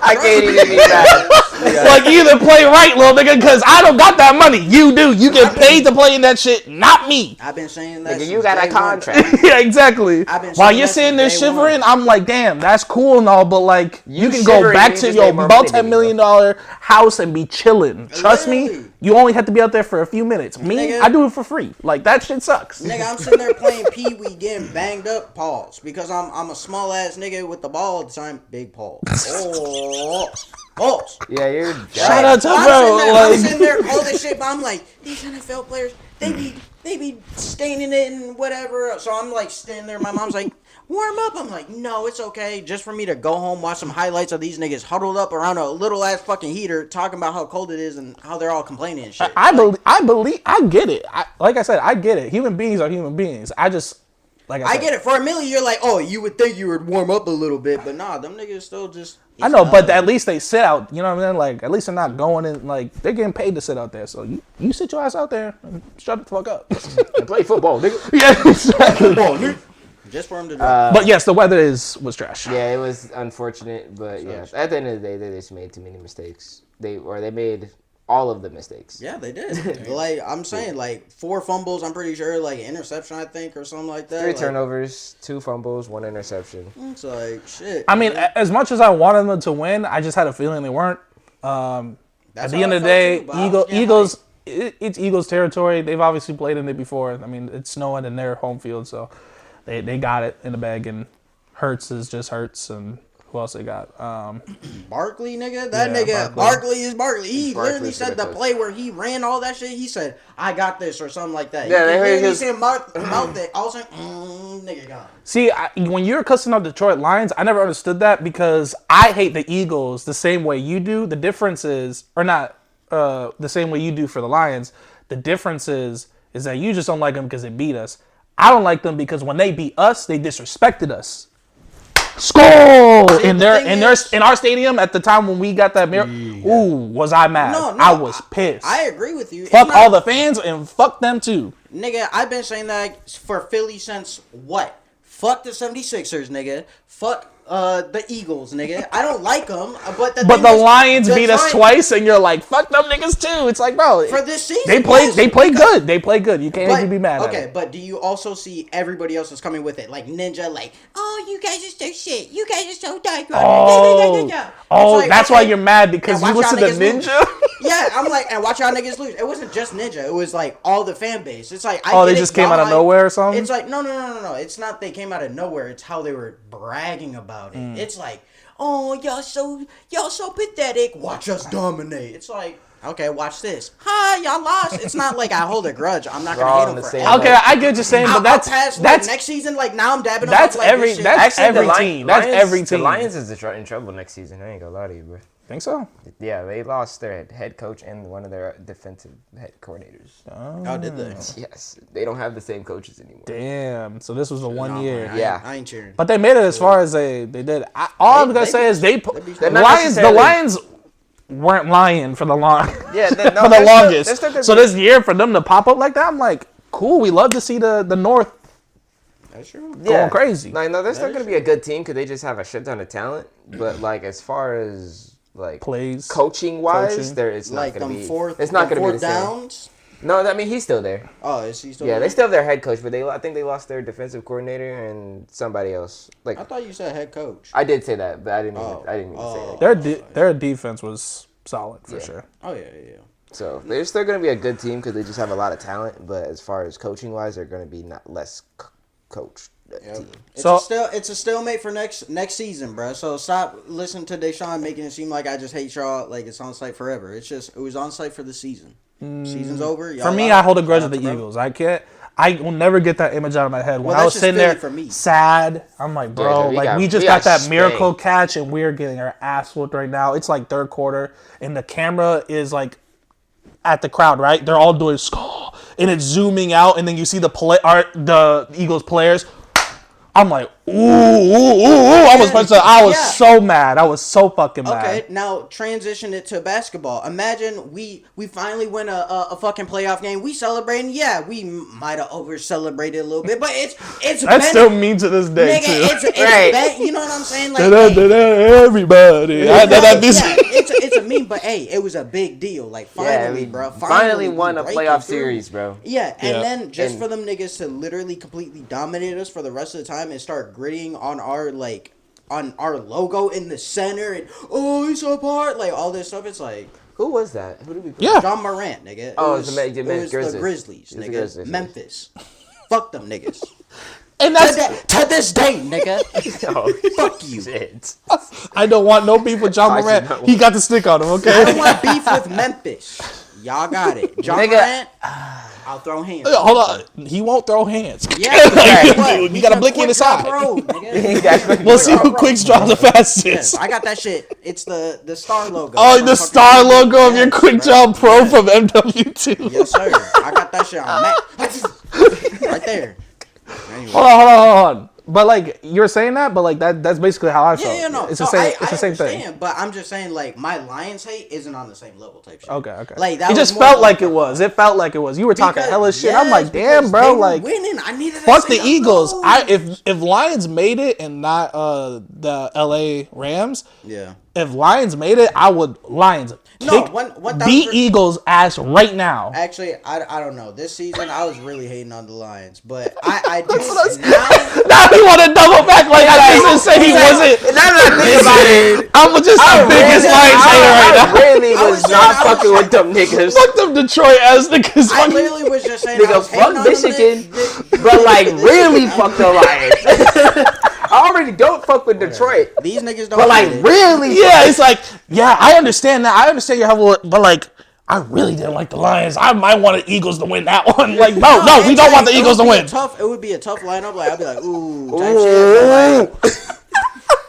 I can't even be mad. Like, you either play right, little nigga, because I don't got that money. You do. You get paid to play in that shit, not me. I've been saying that. Nigga, you got a contract. Yeah, exactly. While you're sitting there shivering, I'm like, damn, that's cool and all, but like, you can go back to your multi-million dollar house and be chilling. Trust me, you only have to be out there for a few minutes. Me, nigga, I do it for free. Like, that shit sucks. Nigga, I'm sitting there playing Pee-wee getting banged up, pause. Because I'm a small ass nigga with the ball all the time. Big pause. Oh. Pause. Yeah, you're shout out to bro. I'm sitting there all this shit, but I'm like, these NFL players, they be staining it and whatever. So I'm like standing there. My mom's like, warm up. I'm like, no, it's okay. Just for me to go home, watch some highlights of these niggas huddled up around a little ass fucking heater, talking about how cold it is and how they're all complaining and shit. I get it. Like I said, I get it. Human beings are human beings. I get it. For a million, you're like, oh, you would think you would warm up a little bit, but nah, them niggas still just. I know, but at least they sit out. You know what I mean? Like, at least they're not going in. Like, they're getting paid to sit out there. So you sit your ass out there and shut the fuck up and play football, nigga. Yeah, exactly. Just for him to. But yes, the weather was trash. Yeah, it was unfortunate, but yeah, at the end of the day, they just made too many mistakes. They made all of the mistakes. Yeah, they did. Like, I'm saying, like, 4 fumbles, I'm pretty sure, like, interception, I think, or something like that. 3 turnovers, 2 fumbles, 1 interception. It's like, shit. I mean, as much as I wanted them to win, I just had a feeling they weren't. At the end of the day, Eagles, it's Eagles territory. They've obviously played in it before. I mean, it's snowing in their home field, so they got it in the bag, and Hurts is just Hurts, and who else they got? Barkley, nigga. That nigga, Barkley is Barkley. He literally said the play where he ran all that shit. He said, I got this, or something like that. Yeah, he said mouth it. All of a sudden, nigga gone. See, when you're accustomed to Detroit Lions, I never understood that because I hate the Eagles the same way you do. The difference is, or not the same way you do for the Lions. The difference is that you just don't like them because they beat us. I don't like them because when they beat us, they disrespected us. Skull in our stadium at the time when we got that mirror. Yeah. Ooh, was I mad? No, I was pissed. I agree with you. Fuck all the fans and fuck them too. Nigga, I've been saying that for Philly since what? Fuck the 76ers, nigga. Fuck the Eagles, nigga. I don't like them, but the Lions beat us twice, and you're like, fuck them niggas too. It's like, bro, for this season they play good. They play good. You can't even be mad at it. Okay, but do you also see everybody else is coming with it, like Ninja, like, oh, you guys are so shit. You guys are so diehard. Like, that's why you're mad because you listen to Ninja. Yeah, I'm like, and watch y'all niggas lose. It wasn't just Ninja. It was like all the fan base. It's like, they just came out of nowhere or something? It's like, no. It's not they came out of nowhere. It's how they were bragging about it. It's like, oh, y'all so pathetic. Watch us dominate. It's like, okay, watch this. Hi, y'all lost. It's not like I hold a grudge. I'm not gonna hate them forever. Okay, I get what you're saying, but that's next season. Like now, I'm dabbing. That's like, every. That's every team. That's every team. The Lions is in trouble next season. I ain't gonna lie to you, bro. Think so? Yeah, they lost their head coach and one of their defensive head coordinators. Oh, did they? Yes, they don't have the same coaches anymore. Damn. So this was a 1 year. I ain't cheering. But they made it as far as they did. All I'm gonna say is the Lions weren't lying for the long. Yeah, for the longest. So this year for them to pop up like that, I'm like, cool. We love to see the North. That's true. Going crazy. No, they're still gonna be a good team because they just have a shit ton of talent. But like as far as like plays, coaching wise, it's not gonna be. It's not gonna be the downs. Same. No, I mean he's still there. Oh, is he still? Yeah, there? they still have their head coach, but I think they lost their defensive coordinator and somebody else. Like I thought you said head coach. I did say that, but I didn't mean to say that. Their defense was solid for sure. Oh yeah. So they're still gonna be a good team because they just have a lot of talent. But as far as coaching wise, they're gonna be not less coached. Team. It's a stalemate for next season, bro. So stop listening to Deshaun making it seem like I just hate y'all. Like it's on site forever. It's just it was on site for the season. Season's over. For me, I hold a grudge with the Eagles. I will never get that image out of my head. When I was sitting there sad, I'm like, bro, we just got that miracle catch and we're getting our ass whooped right now. It's like third quarter and the camera is like at the crowd, right? They're all doing skull and it's zooming out and then you see the Eagles players. I'm like, ooh. I was so mad. I was so fucking mad. Okay, now transition it to basketball. Imagine we finally win a fucking playoff game. We celebrating. Yeah, we might have over celebrated a little bit, but it's that's still mean to this day too. It's right. You know what I'm saying? Like everybody. It's a meme, but hey, it was a big deal. Like finally, bro. Finally won a playoff series, bro. Yeah, and then just for them niggas to literally completely dominate us for the rest of the time and start gritting on our logo in the center and it's apart, like all this stuff. It's like, who was that? Who did we play? John Morant, nigga. It was the Grizzlies, nigga. Grizzlies. Memphis. Fuck them niggas. And that's to this day, nigga. Fuck you. Shit. I don't want no beef with John Morant. He got the stick on him, okay? I don't want beef with Memphis. Y'all got it. John Morant, I'll throw hands. Hold on. He won't throw hands. Yeah, you got to blink in the side. Nigga. We'll see who quicks draws the fastest. Yes, I got that shit. It's the star logo. Oh, the star logo of your Quick Draw Pro from MW2. Yes, sir. I got that shit on Mac. Right there. Anyway. Hold on. But like you were saying that, but like that's basically how I felt. Yeah, no. It's the same. It's the same thing. But I'm just saying, like my Lions hate isn't on the same level type shit. Okay. Like that. It just felt like it was. It felt like it was. You were talking hella shit. I'm like, damn, bro. Like winning. I needed. Fuck the Eagles. If Lions made it and not the LA Rams. Yeah. If Lions made it, I would beat Eagles ass right now. Actually, I don't know. This season, I was really hating on the Lions, but I do now he want to double back like I just say he wasn't. Now that I think about it, I'm just the biggest Lions hater right now. I really was not fucking with them niggas. Fuck them Detroit ass niggas. I literally was just saying, nigga, fuck Michigan, but like really fuck the Lions. I already don't fuck with Detroit. These niggas don't. But like really, it's like I understand that. I understand your level, but like I really didn't like the Lions. I might want the Eagles to win that one. Like no, we don't want the Eagles to win. It would be a tough lineup. Like I'd be like, ooh, type shit.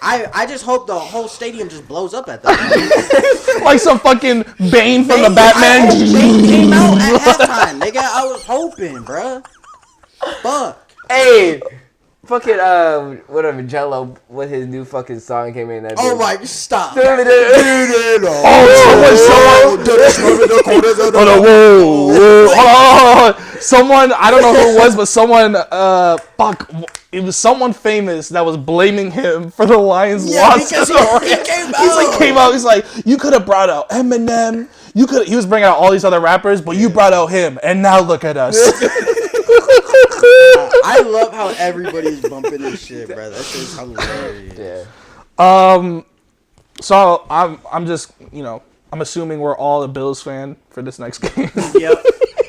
I just hope the whole stadium just blows up at that. Like some fucking Bane from the Batman. Bane came out at halftime, nigga. I was hoping, bruh. Fuck. Hey. Fucking whatever Jello with his new fucking song came in that. Oh my, stop! Someone I don't know who it was, but someone fuck it was someone famous that was blaming him for the Lions' Yeah, loss. because he came out. He's like, you could have brought out Eminem. He was bringing out all these other rappers, but you brought out him, and now look at us. I love how everybody's bumping this shit, bro. That shit's hilarious. Yeah. So I'm just, I'm assuming we're all a Bills fan for this next game. Yep.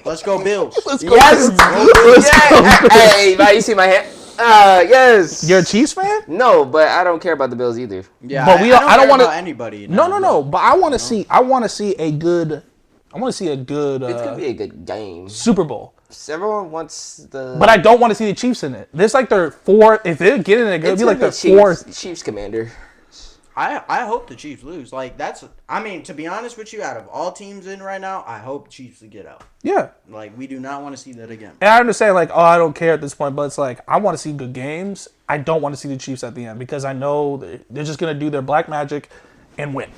Let's go Bills. Let's go. Yes. Let's go. Hey, man, you see my hand? Yes. You're a Chiefs fan? No, but I don't care about the Bills either. Yeah, But I don't want care about anybody. No. But I want to see. I want to see a good. I want to see a good. It's gonna be a good game. Super Bowl. Everyone wants the. But I don't want to see the Chiefs in it. There's like their fourth. If they get in it, it'll be like their fourth. Chiefs commander. I hope the Chiefs lose. Like to be honest with you, out of all teams in right now, I hope Chiefs get out. Yeah. Like we do not want to see that again. And I understand, like, I don't care at this point, but it's like, I want to see good games. I don't want to see the Chiefs at the end because I know they're just going to do their black magic and win.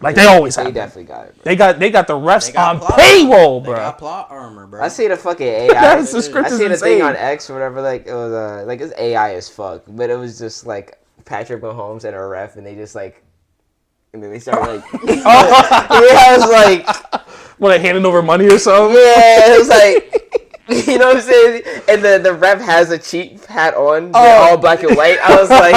Like, they always have. They definitely got it, bro. They got the refs on plot, payroll, They bro. got plot armor, bro. I see the fucking AI. Yes, the script I is see the thing insane. on X or whatever. Like it was like it's AI as fuck, but it was just like Patrick Mahomes and a ref, and they just like, and then they started like, I was like, When they handing over money or something. yeah, it was like, you know what I'm saying? And the ref has a cheat hat on, they're all black and white. I was like,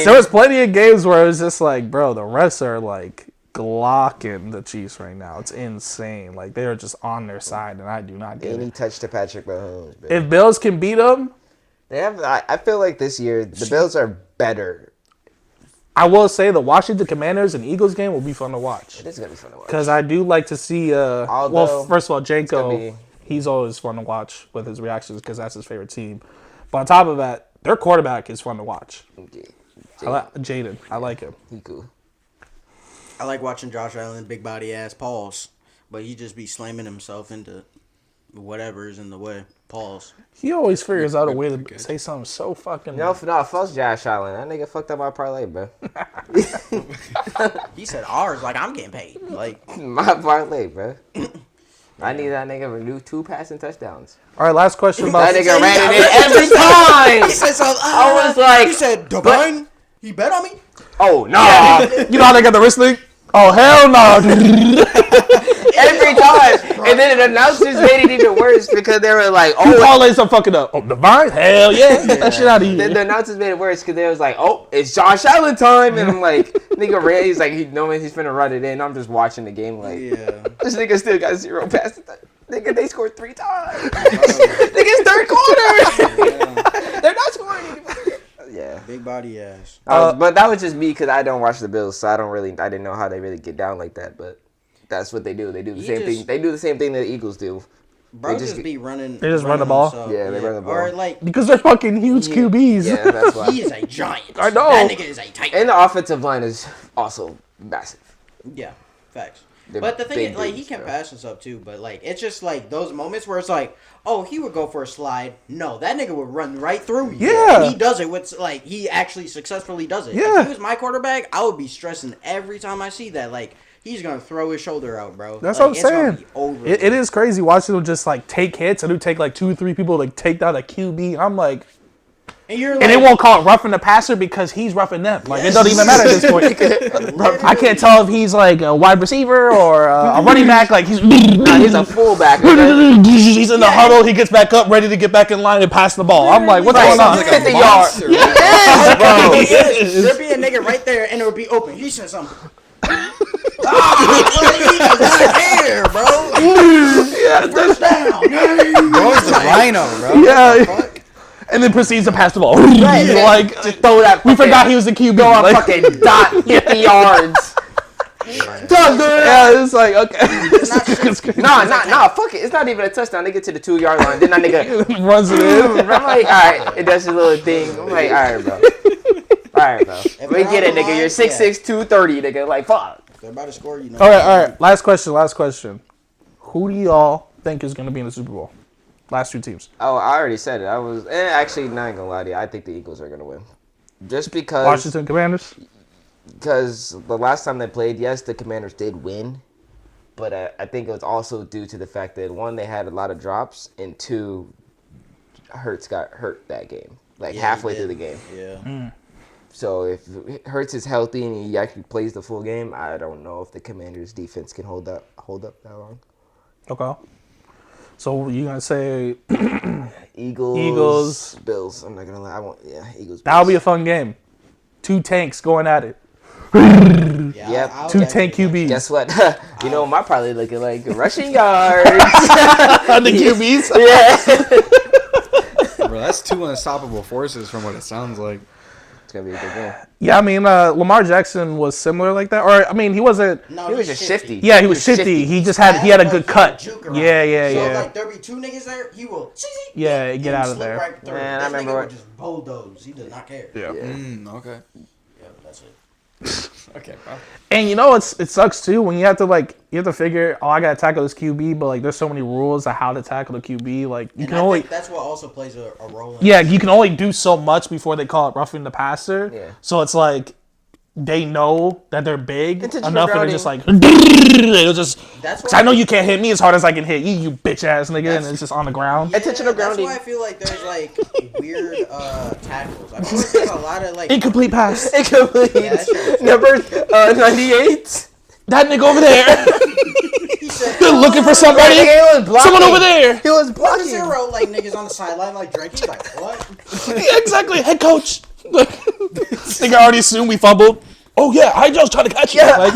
There was plenty of games where it was just like, bro, the refs are like glocking the Chiefs right now. It's insane. Like, they are just on their side, and I do not get any it. touch to Patrick Mahomes. Man. If Bills can beat them, They have. I feel like this year the Bills are better. I will say the Washington Commanders and Eagles game will be fun to watch. It is gonna be fun to watch. Because I do like to see, well, first of all, Janko, he's always fun to watch with his reactions because that's his favorite team. But on top of that, their quarterback is fun to watch. Jaden. I like him. He cool. I like watching Josh Allen, big body ass pause, but he just be slamming himself into whatever's in the way. Pause. He always figures out a way to say something so fucking... No, fuck Josh Allen. That nigga fucked up my parlay, bro. He said ours like I'm getting paid. Like My parlay, bro. I need that nigga to do 2 passing touchdowns. All right, last question about... That nigga ran it in every time. he said something. I was like, he said Divine. He bet on me. oh no, You know how they got the wrist thing? Oh, hell no. every time. And then the announcers made it even worse because they were like, You oh. parlay some fucking up. Oh, Divine? Hell yeah. Get that shit out of here. Then the announcers made it worse because they was like, oh, it's Josh Allen time. And I'm like, nigga ran. He's like, he's finna run it in. I'm just watching the game like, Yeah. this nigga still got 0 passes. Nigga, they scored 3 times. Nigga, it's third quarter. They're not scoring anymore. Yeah. Big body ass. But that was just me because I don't watch the Bills, so I didn't know how they really get down like that. But that's what they do. They do the same thing. They do the same thing that the Eagles do. Bro, just be running. They just run the ball? himself. Yeah, they run the ball. Or like, Because they're fucking huge QBs. Yeah, that's why. he is a giant. I know. That nigga is a titan. And the offensive line is also massive. Yeah, facts. They're But the thing big is, like, he dudes, can bro. pass and stuff too. But like, it's just like those moments where it's like, oh, he would go for a slide. No, that nigga would run right through you. Yeah. He does it with like he actually successfully does it. Yeah. If he was my quarterback, I would be stressing every time I see that. Like, he's gonna throw his shoulder out, bro. That's like, what I'm it's gonna saying. be over. It is crazy watching them just like take hits and it would take like 2 or 3 people to like, take down a QB. I'm like, and you're like, and they won't call it roughing the passer because he's roughing them. Like, it doesn't even matter at this point. I can't tell if he's like a wide receiver or a running back. Like, he's Nah, he's a fullback. nigga. he's in the huddle. He gets back up, ready to get back in line and pass the ball. I'm like, what's going on? Like 50 yards. Yes, bro. There'd be a nigga right there, and it would be open. He said something. He does not care, bro. First down. Bro's the rhino, bro. Yeah. And then proceeds to pass the ball. Right. Like, Throw that. we forgot he was a QB. Throw a Like, fucking dot 50 yards. yeah, it's like, okay. Nah. Fuck it. It's not even a touchdown. They get to the 2-yard line. Then that nigga runs it in. I'm like, all right. It does his little thing. I'm like, all right, bro. All right, bro. We get it, nigga. You're 6'6", 230, nigga. Like, fuck. They're about to score, you know. All right. Last question. Who do y'all think is going to be in the Super Bowl? Last 2 teams. Oh, I already said it. I was actually not gonna lie to you. I think the Eagles are gonna win, just because. Washington Commanders. Because the last time they played, yes, the Commanders did win, but I think it was also due to the fact that 1, they had a lot of drops, and 2, Hurts got hurt that game, like Yeah, halfway he through the did. game. Yeah. So if Hurts is healthy and he actually plays the full game, I don't know if the Commanders' defense can hold up that long. Okay. So you gonna say Eagles, Bills. I'm not gonna lie. Eagles. that'll be a fun game? 2 tanks going at it. Yeah. Yep. I would 2 actually tank QBs. Guess what? My probably looking like rushing yards. On the QBs. Yeah. Bro, that's 2 unstoppable forces from what it sounds like. It's gonna be a good game. Yeah, I mean, Lamar Jackson was similar like that. Or I mean, he wasn't. No, He was he's just shifty. Yeah, he was shifty. He just had a good cut. Juke around. Yeah, So like there'll be 2 niggas there, he will. Yeah, get out of slip there. Right through. Man, I This remember nigga what- would just bulldoze. He does not care. Yeah. Okay. Yeah, that's it. Okay, bro. And it sucks too when you have to figure, I gotta tackle this QB, but like there's so many rules of how to tackle the QB. Like you And can I only think that's what also plays a role in you can only do so much before they call it roughing the passer. Yeah. So it's like they know that they're big Intentional enough, and they're grounding. just like they'll just. That's Cause I know you can't hit me as hard as I can hit you, you bitch ass nigga, and it's just on the ground. Intentional grounding. That's why I feel like there's like weird tackles. I feel like there's a lot of like Incomplete pass. Incomplete. Yeah, that shit was- Number 98. That nigga over there. he said, They're looking for somebody. He was blocking. Someone over there. He was Look blocking. 0, like niggas on the sideline like drinking. Like what? Yeah, exactly. Head coach. Like, nigga already assumed we fumbled. Oh yeah, I just trying to catch you. Yeah. Like,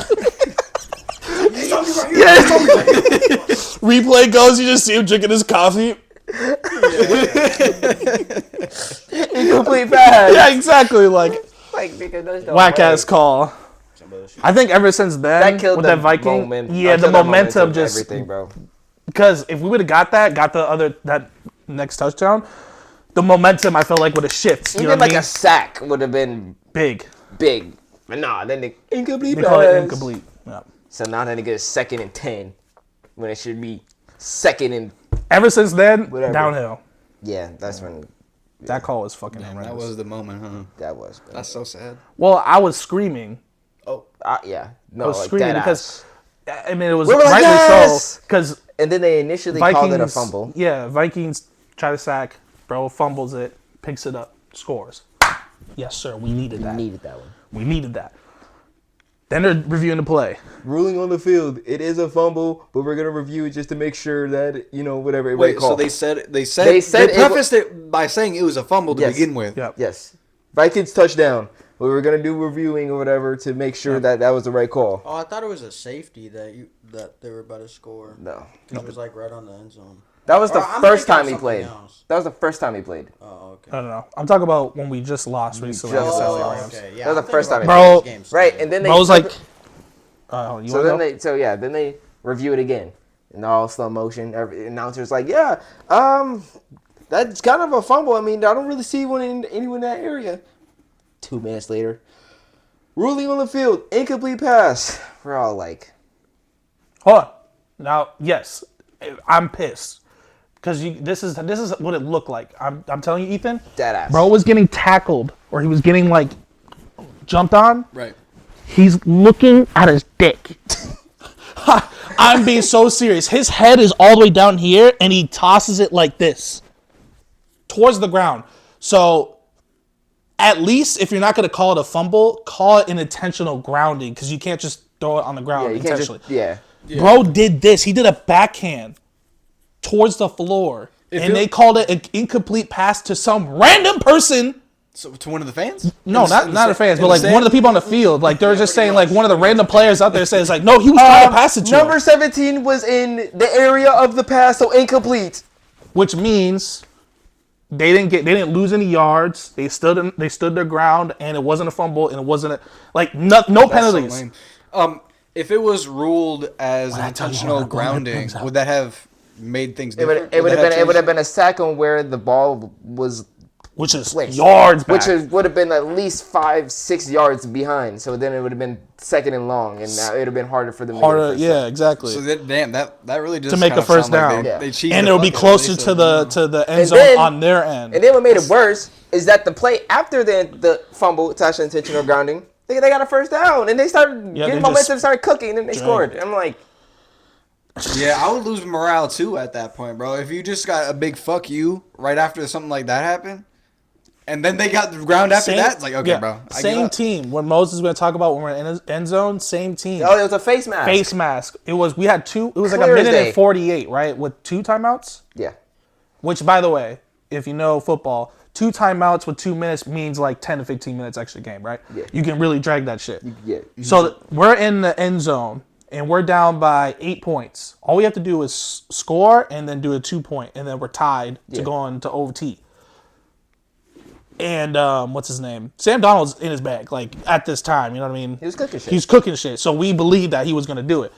He's on me right here. yeah. Replay goes, you just see him drinking his coffee. Incomplete pass. Yeah, exactly. Like Nigga, there's no whack way. ass call. I think ever since then, That killed with the that Viking, momentum. yeah, the momentum just everything, bro. because if we would have got that next touchdown, the momentum I felt like would have shifted. You know Even what I like mean? a sack would have been Big. big. But nah, then the incomplete They pass. call it incomplete. Yeah. So now that nigga is 2nd and 10 when it should be 2nd and Ever since then, Whatever. downhill. yeah. That's when That call was fucking Damn, horrendous. that was the moment, huh? that was. Bro. That's so sad. Well, I was screaming. Yeah. No, I was like screaming that because I mean it was We were like, rightly "Yes!" so because And then they initially Vikings called it a fumble. Yeah, Vikings try to sack, bro fumbles it, picks it up, scores. Yes, sir. We needed that. Needed that one. We needed that. Then they're reviewing the play. Ruling on the field, it is a fumble, but we're gonna review it just to make sure that whatever. Wait, so they prefaced it by saying it was a fumble to Yes. begin with. Yep. Yes, Vikings touchdown. We were gonna do reviewing or whatever to make sure that was the right call. Oh, I thought it was a safety that they were about to score. No, It was like right on the end zone. that was the Or I'm first thinking time of he something played. else. That was the first time he played. Oh, okay. I don't know. I'm talking about when we just lost recently. just against the lost. LA Rams. Okay, yeah. That was I'm the first thinking time about Bro, this game Right, started. and then they Bro was like, you so wanna then go? then they review it again in all slow motion. Every announcer's like, yeah, that's kind of a fumble. I mean, I don't really see anyone in that area. 2 minutes later, ruling on the field, incomplete pass. We're all like, Hold on. Now, yes, I'm pissed because this is what it looked like. I'm telling you, Ethan. dead ass. Bro was getting tackled or he was getting like jumped on. Right. He's looking at his dick. I'm being so serious. His head is all the way down here, and he tosses it like this towards the ground. So, at least if you're not going to call it a fumble, call it an intentional grounding because you can't just throw it on the ground you can't intentionally. just, Bro did this. He did a backhand towards the floor, and they called it an incomplete pass to some random person. So to one of the fans? No, not the fans, but like one of the people on the field. Like they were just saying, like one of the random players out there says, like, no, he was trying to pass it to Number him. 17 was in the area of the pass, so incomplete. Which means they didn't lose any yards. They stood their ground, and it wasn't a fumble, and it wasn't no That's so penalties. lame. If it was ruled as an I tell you intentional what, go ahead, grounding, brings out. would that have made things It different? would that have changed- been a sack on where the ball was Which is placed. yards back. Would have been at least 5-6 yards behind. So then it would have been 2nd and long, and now it would have been harder for them. harder, to get a first down. exactly. So that really does To make kinda a first sound like down. they- Yeah. they cheated And the it'll be fuck out of it. closer They to said, the end And zone then- on their end. And then what made it worse is that the play after the fumble, it's intentional grounding. They got a first down, and they started Yeah, getting they momentum, just started cooking, and then they dragged scored. it. I'm like, Yeah, I would lose morale too at that point, bro. If you just got a big fuck you right after something like that happened, and then they got the ground after that, it's like, okay, bro. I give Same up. team. When Moses is going to talk about when we're in his end zone, same team. Oh, it was a face mask. Face mask. We had two. It was like a Clear as minute day. and 48, right? With 2 timeouts. Yeah. Which, by the way, if you know football, 2 timeouts with 2 minutes means like 10 to 15 minutes extra game, right? Yeah. You can really drag that shit. Yeah. So we're in the end zone and we're down by 8 points. All we have to do is score and then do a 2-point, and then we're tied to go on to OT. And what's his name? Sam Donald's in his bag, like at this time. You know what I mean? He was cooking shit. He's cooking shit. So we believed that he was going to do it.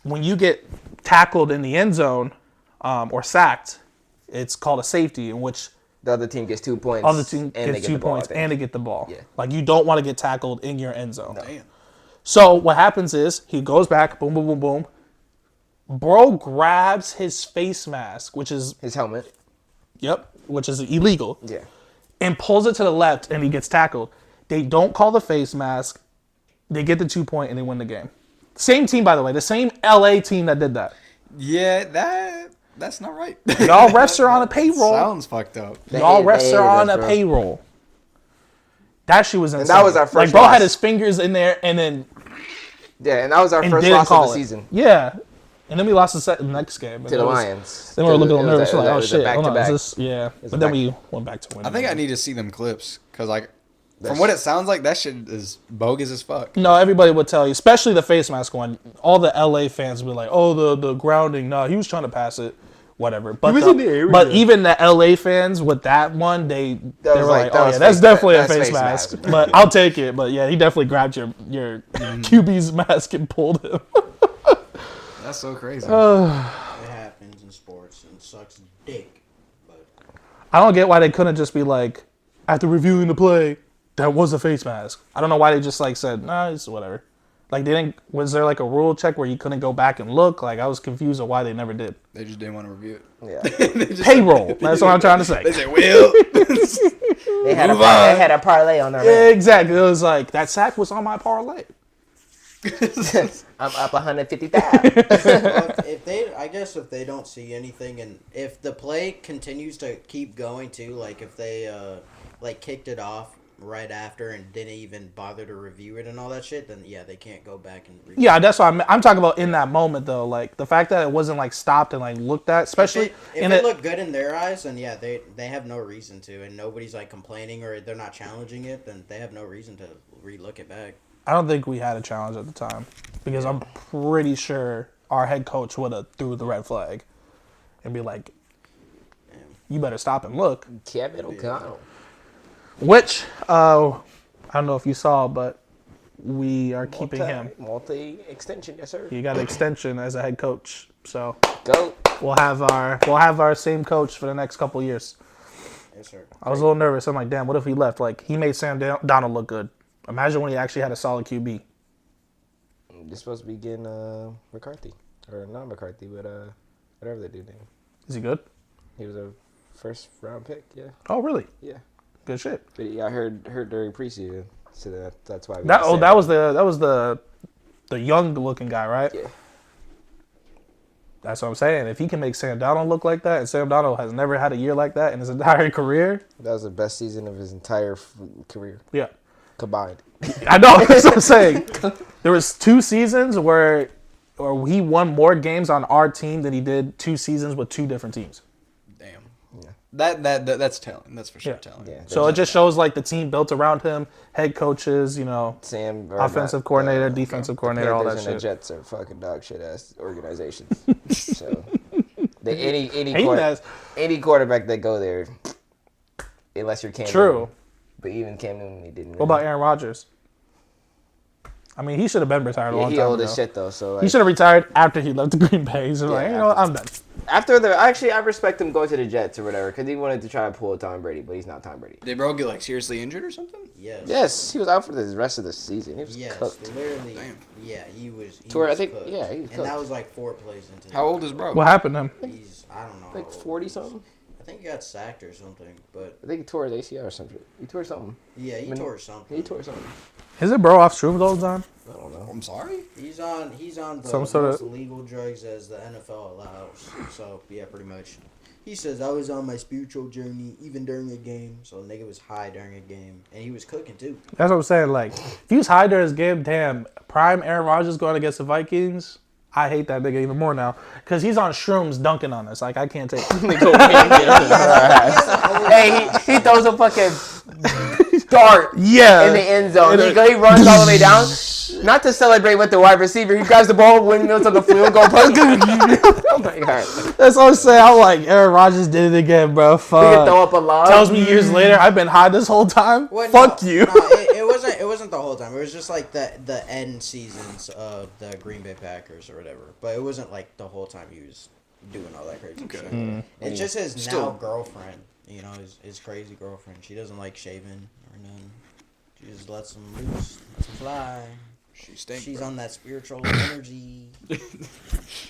When you get tackled in the end zone or sacked, it's called a safety, in which The other team gets 2 points. other team and they gets get 2 the ball, points I think. and they get the ball. Yeah. Like, you don't want to get tackled in your end zone. Damn. So what happens is he goes back, boom, boom, boom, boom. Bro grabs his face mask, which is His helmet. which is illegal, Yeah. and pulls it to the left, and he gets tackled. They don't call the face mask. They get the 2-point, and they win the game. Same team, by the way. The same LA team that did that. Yeah, that's not right. Y'all refs are on a payroll. Sounds fucked up. Y'all They refs hated are on us, a bro. payroll. That shit was insane. that was our first Like, bro loss. had his fingers in there and then Yeah, and that was our and first didn't loss of call the it. season Yeah. And then we lost the next game. to the Lions. Then we were looking a little It was nervous. a- We're like, it oh was a shit. Hold on, back-to-back. is this? Yeah. But a then back- we went back to winning. I think I need to see them clips because, like, from what it sounds like, that shit is bogus as fuck. No, everybody would tell you, especially the face mask one. All the LA fans would be like, "Oh, the grounding. No, he was trying to pass it, whatever." But was in the area. but even the LA fans with that one, they were was like, like, that "Oh was yeah, that's fake- definitely that's a face face mask." mask. But I'll take it. But yeah, he definitely grabbed your QB's mask and pulled him. That's so crazy. It happens in sports and sucks dick. But I don't get why they couldn't just be like, after reviewing the play, that was a face mask. I don't know why they just like said, nah, it's whatever. Like, they didn't. Was there like a rule check where you couldn't go back and look? Like, I was confused of why they never did. They just didn't want to review it. Yeah. Payroll. That's what I'm trying to say. They said, "Will." They had, Move on. they had a parlay on their man. Exactly. It was like, that sack was on my parlay. I'm up 150,000. well, I guess if they don't see anything, and if the play continues to keep going too, like if they like kicked it off right after and didn't even bother to review it and all that shit, then yeah, they can't go back and review. Yeah, that's what I'm talking about in that moment, though. Like, the fact that it wasn't, like, stopped and, like, looked at, especially If in it it. looked good in their eyes, then yeah, they have no reason to, and nobody's like complaining or they're not challenging it, then they have no reason to re-look it back. I don't think we had a challenge at the time because I'm pretty sure our head coach would have threw the red flag and be like, you better stop and look. Kevin O'Connell. Which, I don't know if you saw, but we are keeping him. Multi-extension, yes sir. He got an extension as a head coach. So Go. we'll have our same coach for the next couple years. Yes, sir. I was a little nervous. I'm like, damn, what if he left? Like, he made Sam Donald look good. Imagine when he actually had a solid QB. You're supposed to be getting McCarthy. Or not McCarthy, but whatever they do name. Is he good? He was a first round pick, yeah. Oh, really? Yeah. Good shit. But yeah, I heard during preseason, so that's why we That said was the young looking guy, right? Yeah. That's what I'm saying. If he can make Sam Donald look like that, and Sam Donald has never had a year like that in his entire career, That was the best season of his entire career yeah. combined. I know. That's what I'm saying. There was 2 seasons where he won more games on our team than he did 2 seasons with 2 different teams. Damn. Yeah. That's telling. That's for sure Yeah. telling. Yeah. So it just shows like the team built around him, head coaches, Sam, or offensive not, coordinator, defensive coordinator, all that Panthers and the shit. Jets are fucking dog shit ass organizations. So any Hating ass. any quarterback that go there, unless you're Cam True. Newton. But even Cam Newton, he didn't. What about Aaron Rodgers? I mean, he should have been retired a long he time old ago. as shit though. So He like, should have retired after he left the Green Bay. He's just like, you know what, I'm done. after I respect him going to the Jets or whatever because he wanted to try and pull a Tom Brady, but he's not Tom Brady. Did bro get like seriously injured or something? Yes. Yes, he was out for the rest of the season. He was Yes, cooked. literally. Damn. Yeah, he was. He Tore- was I think- cooked. yeah, he was and that cooked. was like 4 plays into. How old is bro? What happened to him? He's I don't know. Like how old 40 he is. something. I think he got sacked or something, but I think he tore his ACL or something. He tore something. yeah, he tore something. He tore something. Is it bro off shrooms all the time? I don't know. I'm sorry. He's on the Some sort most of- legal drugs as the NFL allows. So yeah, pretty much. He says I was on my spiritual journey even during a game. So the nigga was high during a game, and he was cooking too. That's what I'm saying. Like, if he was high during his game, damn, prime Aaron Rodgers going against the Vikings. I hate that nigga even more now because he's on shrooms dunking on us. Like, I can't take. Hey, he throws a fucking dart Yeah. in the end zone. He runs all the way down. Not to celebrate with the wide receiver. He grabs the ball, windmills on the field, go punch. Oh my god. That's what I'm saying. I'm like, Aaron Rodgers did it again, bro. He can Fuck. throw up a lob. Tells me years later, I've been high this whole time. Well, Fuck no, you. No, it wasn't the whole time. It was just like the end seasons of the Green Bay Packers or whatever. But it wasn't like the whole time he was doing all that crazy shit. It's just his now girlfriend. You know, his crazy girlfriend. She doesn't like shaving or nothing. She just lets him loose, lets him fly. She's on that spiritual energy.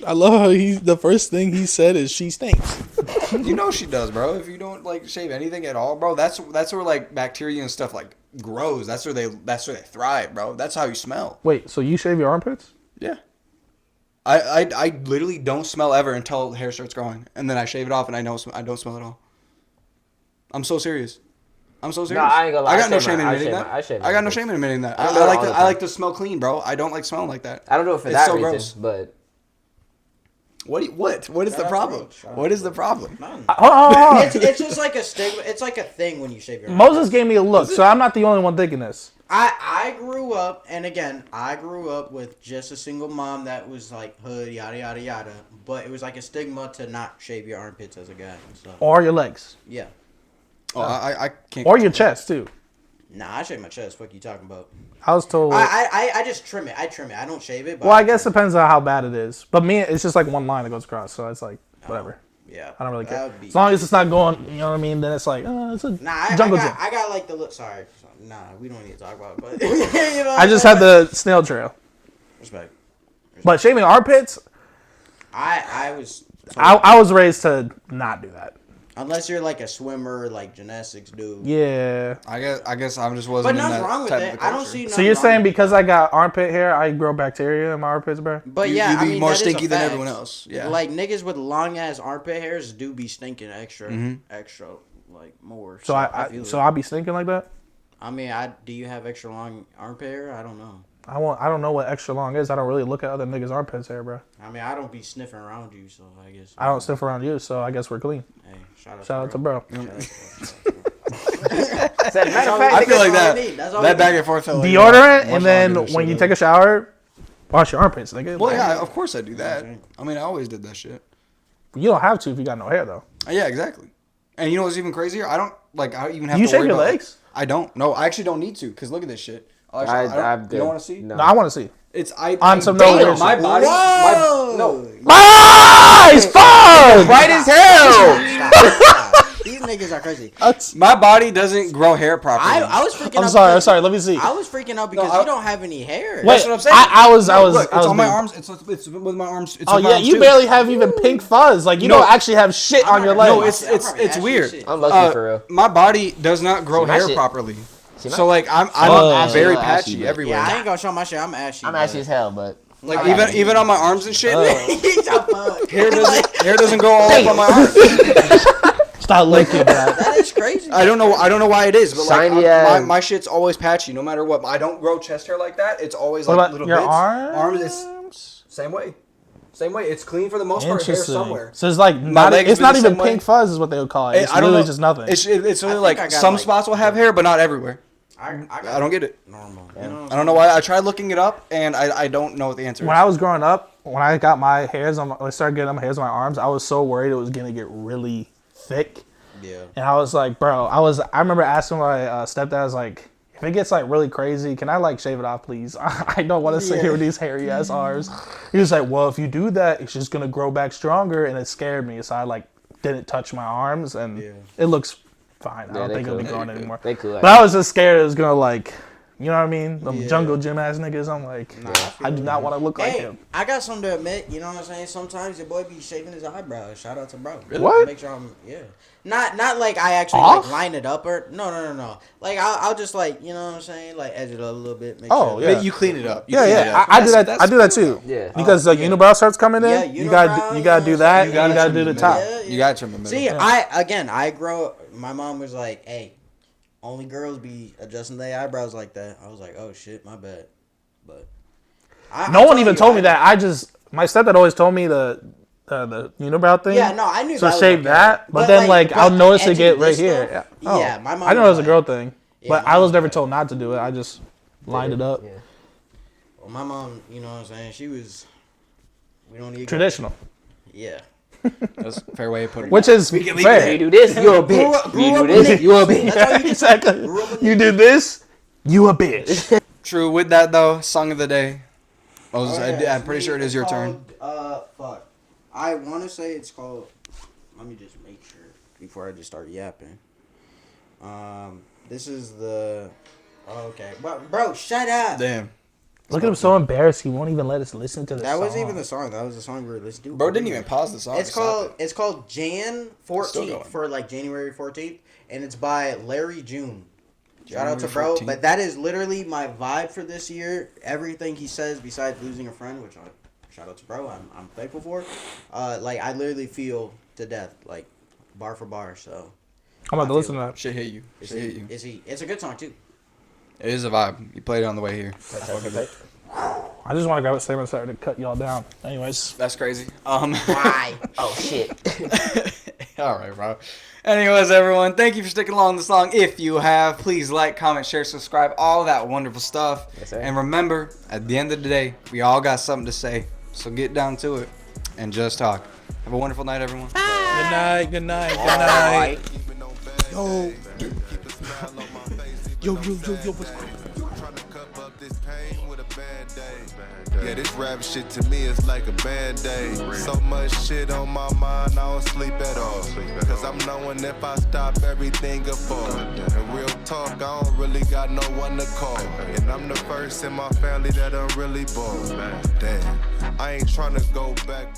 I love how the first thing he said is she stinks. You know she does, bro. If you don't like shave anything at all, bro, that's where like bacteria and stuff like grows. That's where they thrive, bro. That's how you smell. Wait, so you shave your armpits? Yeah. I literally don't smell ever until hair starts growing, and then I shave it off, and I don't smell at all. I'm so serious. I'm so serious. Nah, I ain't gonna lie. I got no shame in admitting that. I I got no shame in admitting that. I do it all the I like to smell clean, bro. I don't like smelling like that. I don't do it for It's that so reason, gross. but What is the That's problem? gross. What is the problem? None. Hold on. It's just like a stigma. It's like a thing when you shave your. Moses gave me a look, so I'm not the only one thinking this. I grew up, and again, I grew up with just a single mom that was like hood, yada yada yada. But it was like a stigma to not shave your armpits as a guy. So Or your legs. yeah, Oh, I can't. Or your chest, too. nah, I shave my chest. What you talking about? I was told. I just trim it. I trim it. I don't shave it. But Well, I guess it depends on how bad it is. But me, it's just like one line that goes across, so it's like, whatever. Yeah, I don't really that care. would be- As long as it's not going, you know what I mean, then it's like, it's a Nah, I jungle gym. got like the look. Sorry, nah, we don't need to talk about it. But you know, I just had the snail trail. respect. But shaving armpits, I was. I was raised to not do that. Unless you're like a swimmer, like gymnastics dude. Yeah. I guess I just But wasn't in nothing's that wrong with type that. of I don't culture. see. So nothing you're wrong saying with because I got armpit hair, I grow bacteria in my armpits, bro? But You- yeah, you be I mean, more that is a stinky than fact. everyone else. Yeah. Like niggas with long ass armpit hairs do be stinking extra, Mm-hmm. extra like more. So I feel so it. I'll be stinking like that? I mean, do you have extra long armpit hair? I don't know. I don't know what extra long is. I don't really look at other niggas' armpits hair, bro. I mean, I don't be sniffing around you, so I guess. I don't sniff around you, so I guess we're clean. Hey, shout Shout out to bro. Shout out to bro. Said, matter of I fact, feel like all that. we need. That's all That we back need. and forth felt like Deodorant, much and longer then than when shit you is. take a shower, wash your armpits, nigga. Well, Like, yeah, of course I do that. I mean, I always did that shit. You don't have to if you got no hair, though. Yeah, exactly. And you know what's even crazier? I don't even have Do you to shave worry your about, legs? I don't. No, I actually don't need to. Cause look at this shit. I don't, you don't want to see? No. No, I want to see. It's On some damn, no my shit. body. Whoa! Nice! Fuck! Bright as hell. Stop. These niggas are crazy. My body doesn't grow hair properly. I was freaking. I'm out sorry. I'm because- sorry. Let me see. I was freaking out because I- you don't have any hair. Wait, That's what I'm saying. I was Look, it's I was on my being- arms. It's with my arms. It's Oh with my yeah, arms you too. barely have even pink fuzz. Like you No. don't actually have shit on your not- legs. No, I'm it's probably ashy weird. as shit. I'm lucky for real. My body does not grow See, my hair shit- properly. See, my- So like I'm Fuck. very I'm patchy ashy, but- everywhere. Yeah, I ain't gonna show my shit. I'm ashy. I'm ashy as hell, but Like I got even on my arms and shit, He's a fuck. hair doesn't grow all up on my arms. Stop licking that. That is crazy. I don't know why it is, but like Shiny my, ass. my shit's always patchy no matter what. I don't grow chest hair like that. It's always What like about little your bits. arms? It's same way. Same way. It's clean for the most part. Hair somewhere. So it's like not. legs It's be not the even same way. pink fuzz is what they would call it. It's I don't literally know. just nothing. It's really think like I got, some like- spots will have hair, but not everywhere. I I don't get it. normal. I don't know why. I tried looking it up, and I don't know what the answer When is. I was growing up, when I got my hairs on, when I started getting my hairs on my arms, I was so worried it was gonna get really thick. Yeah. And I was like, bro, I remember asking my stepdad, I was like, if it gets like really crazy, can I like shave it off, please? I don't want to sit here with these hairy ass arms. He was like, well, if you do that, it's just gonna grow back stronger, and it scared me. So I like didn't touch my arms, and it looks fine. I don't think it'll be could. growing anymore. They could. But I was just scared it was gonna like You know what I mean? Them jungle gym ass niggas. I'm like, I do not want to look like Hey, him. I got something to admit. You know what I'm saying? Sometimes your boy be shaving his eyebrows. Shout out to bro. What? Make sure I'm Not like I actually like line it up or no. Like I'll just like you know what I'm saying? Like edge it up a little bit. Make sure Yeah. You clean it up. You Yeah, clean it yeah. up. I do that. I do that too. Yeah. Because the unibrow starts coming in. Yeah, you gotta do that. You gotta do the top. You gotta trim the middle. See, I grow. My mom was like, "Hey, only girls be adjusting their eyebrows like that." I was like, "Oh shit, my bad." But No one even told me that. My stepdad always told me the unibrow thing. Yeah, no, I knew. So that shave was that, but then like I'll notice it get right edging here. this Yeah. stuff? Yeah, my mom I know it was a was girl like- thing, Yeah, but my I was mom never was told not to do it. I just lined it up. Yeah. Well, my mom, you know what I'm saying? She was. We don't need Traditional, Yeah. That's a fair way of putting it. which is You fair. do this, you a bitch. grew You up do with this, it. you a bitch. That's all you can say. Exactly. Grew up with You it. did this, you a bitch. True. With that though, song of the day. Oh, yeah, I'm pretty sure it is your turn. Fuck. I want to say it's called. Let me just make sure before I just start yapping. This is the. Okay, bro, shut up. Damn. Look at him so embarrassed. He won't even let us listen to the That song. wasn't even the song. That was the song we were listening to. Bro didn't even pause the song. It's called Jan Still 14th going. for like January 14th, and it's by Larry June. Shout out to bro, 14th. but that is literally my vibe for this year. Everything he says, besides losing a friend, which I shout out to bro, I'm thankful for. Like I literally feel to death, like bar for bar. So I'm about to listen to that. Shit hit you. is Shit hit you. it's a good song too. It is a vibe. You played it on the way here. I just want to grab a statement sorry to cut y'all down. Anyways, That's crazy. Why? Oh shit. All right, bro. Anyways, everyone, thank you for sticking along this long. If you have, please like, comment, share, subscribe, all that wonderful stuff. Yes, sir. And remember, at the end of the day, we all got something to say. So get down to it and just talk. Have a wonderful night, everyone. good night, good night, good night. Yo, what's up? Yeah, this rap shit to me is like a band-aid. So much shit on my mind, I don't sleep at all. Cause I'm knowing if I stop, everything will fall. And real talk, I don't really got no one to call. And I'm the first in my family that I'm really born. Damn, I ain't tryna go back.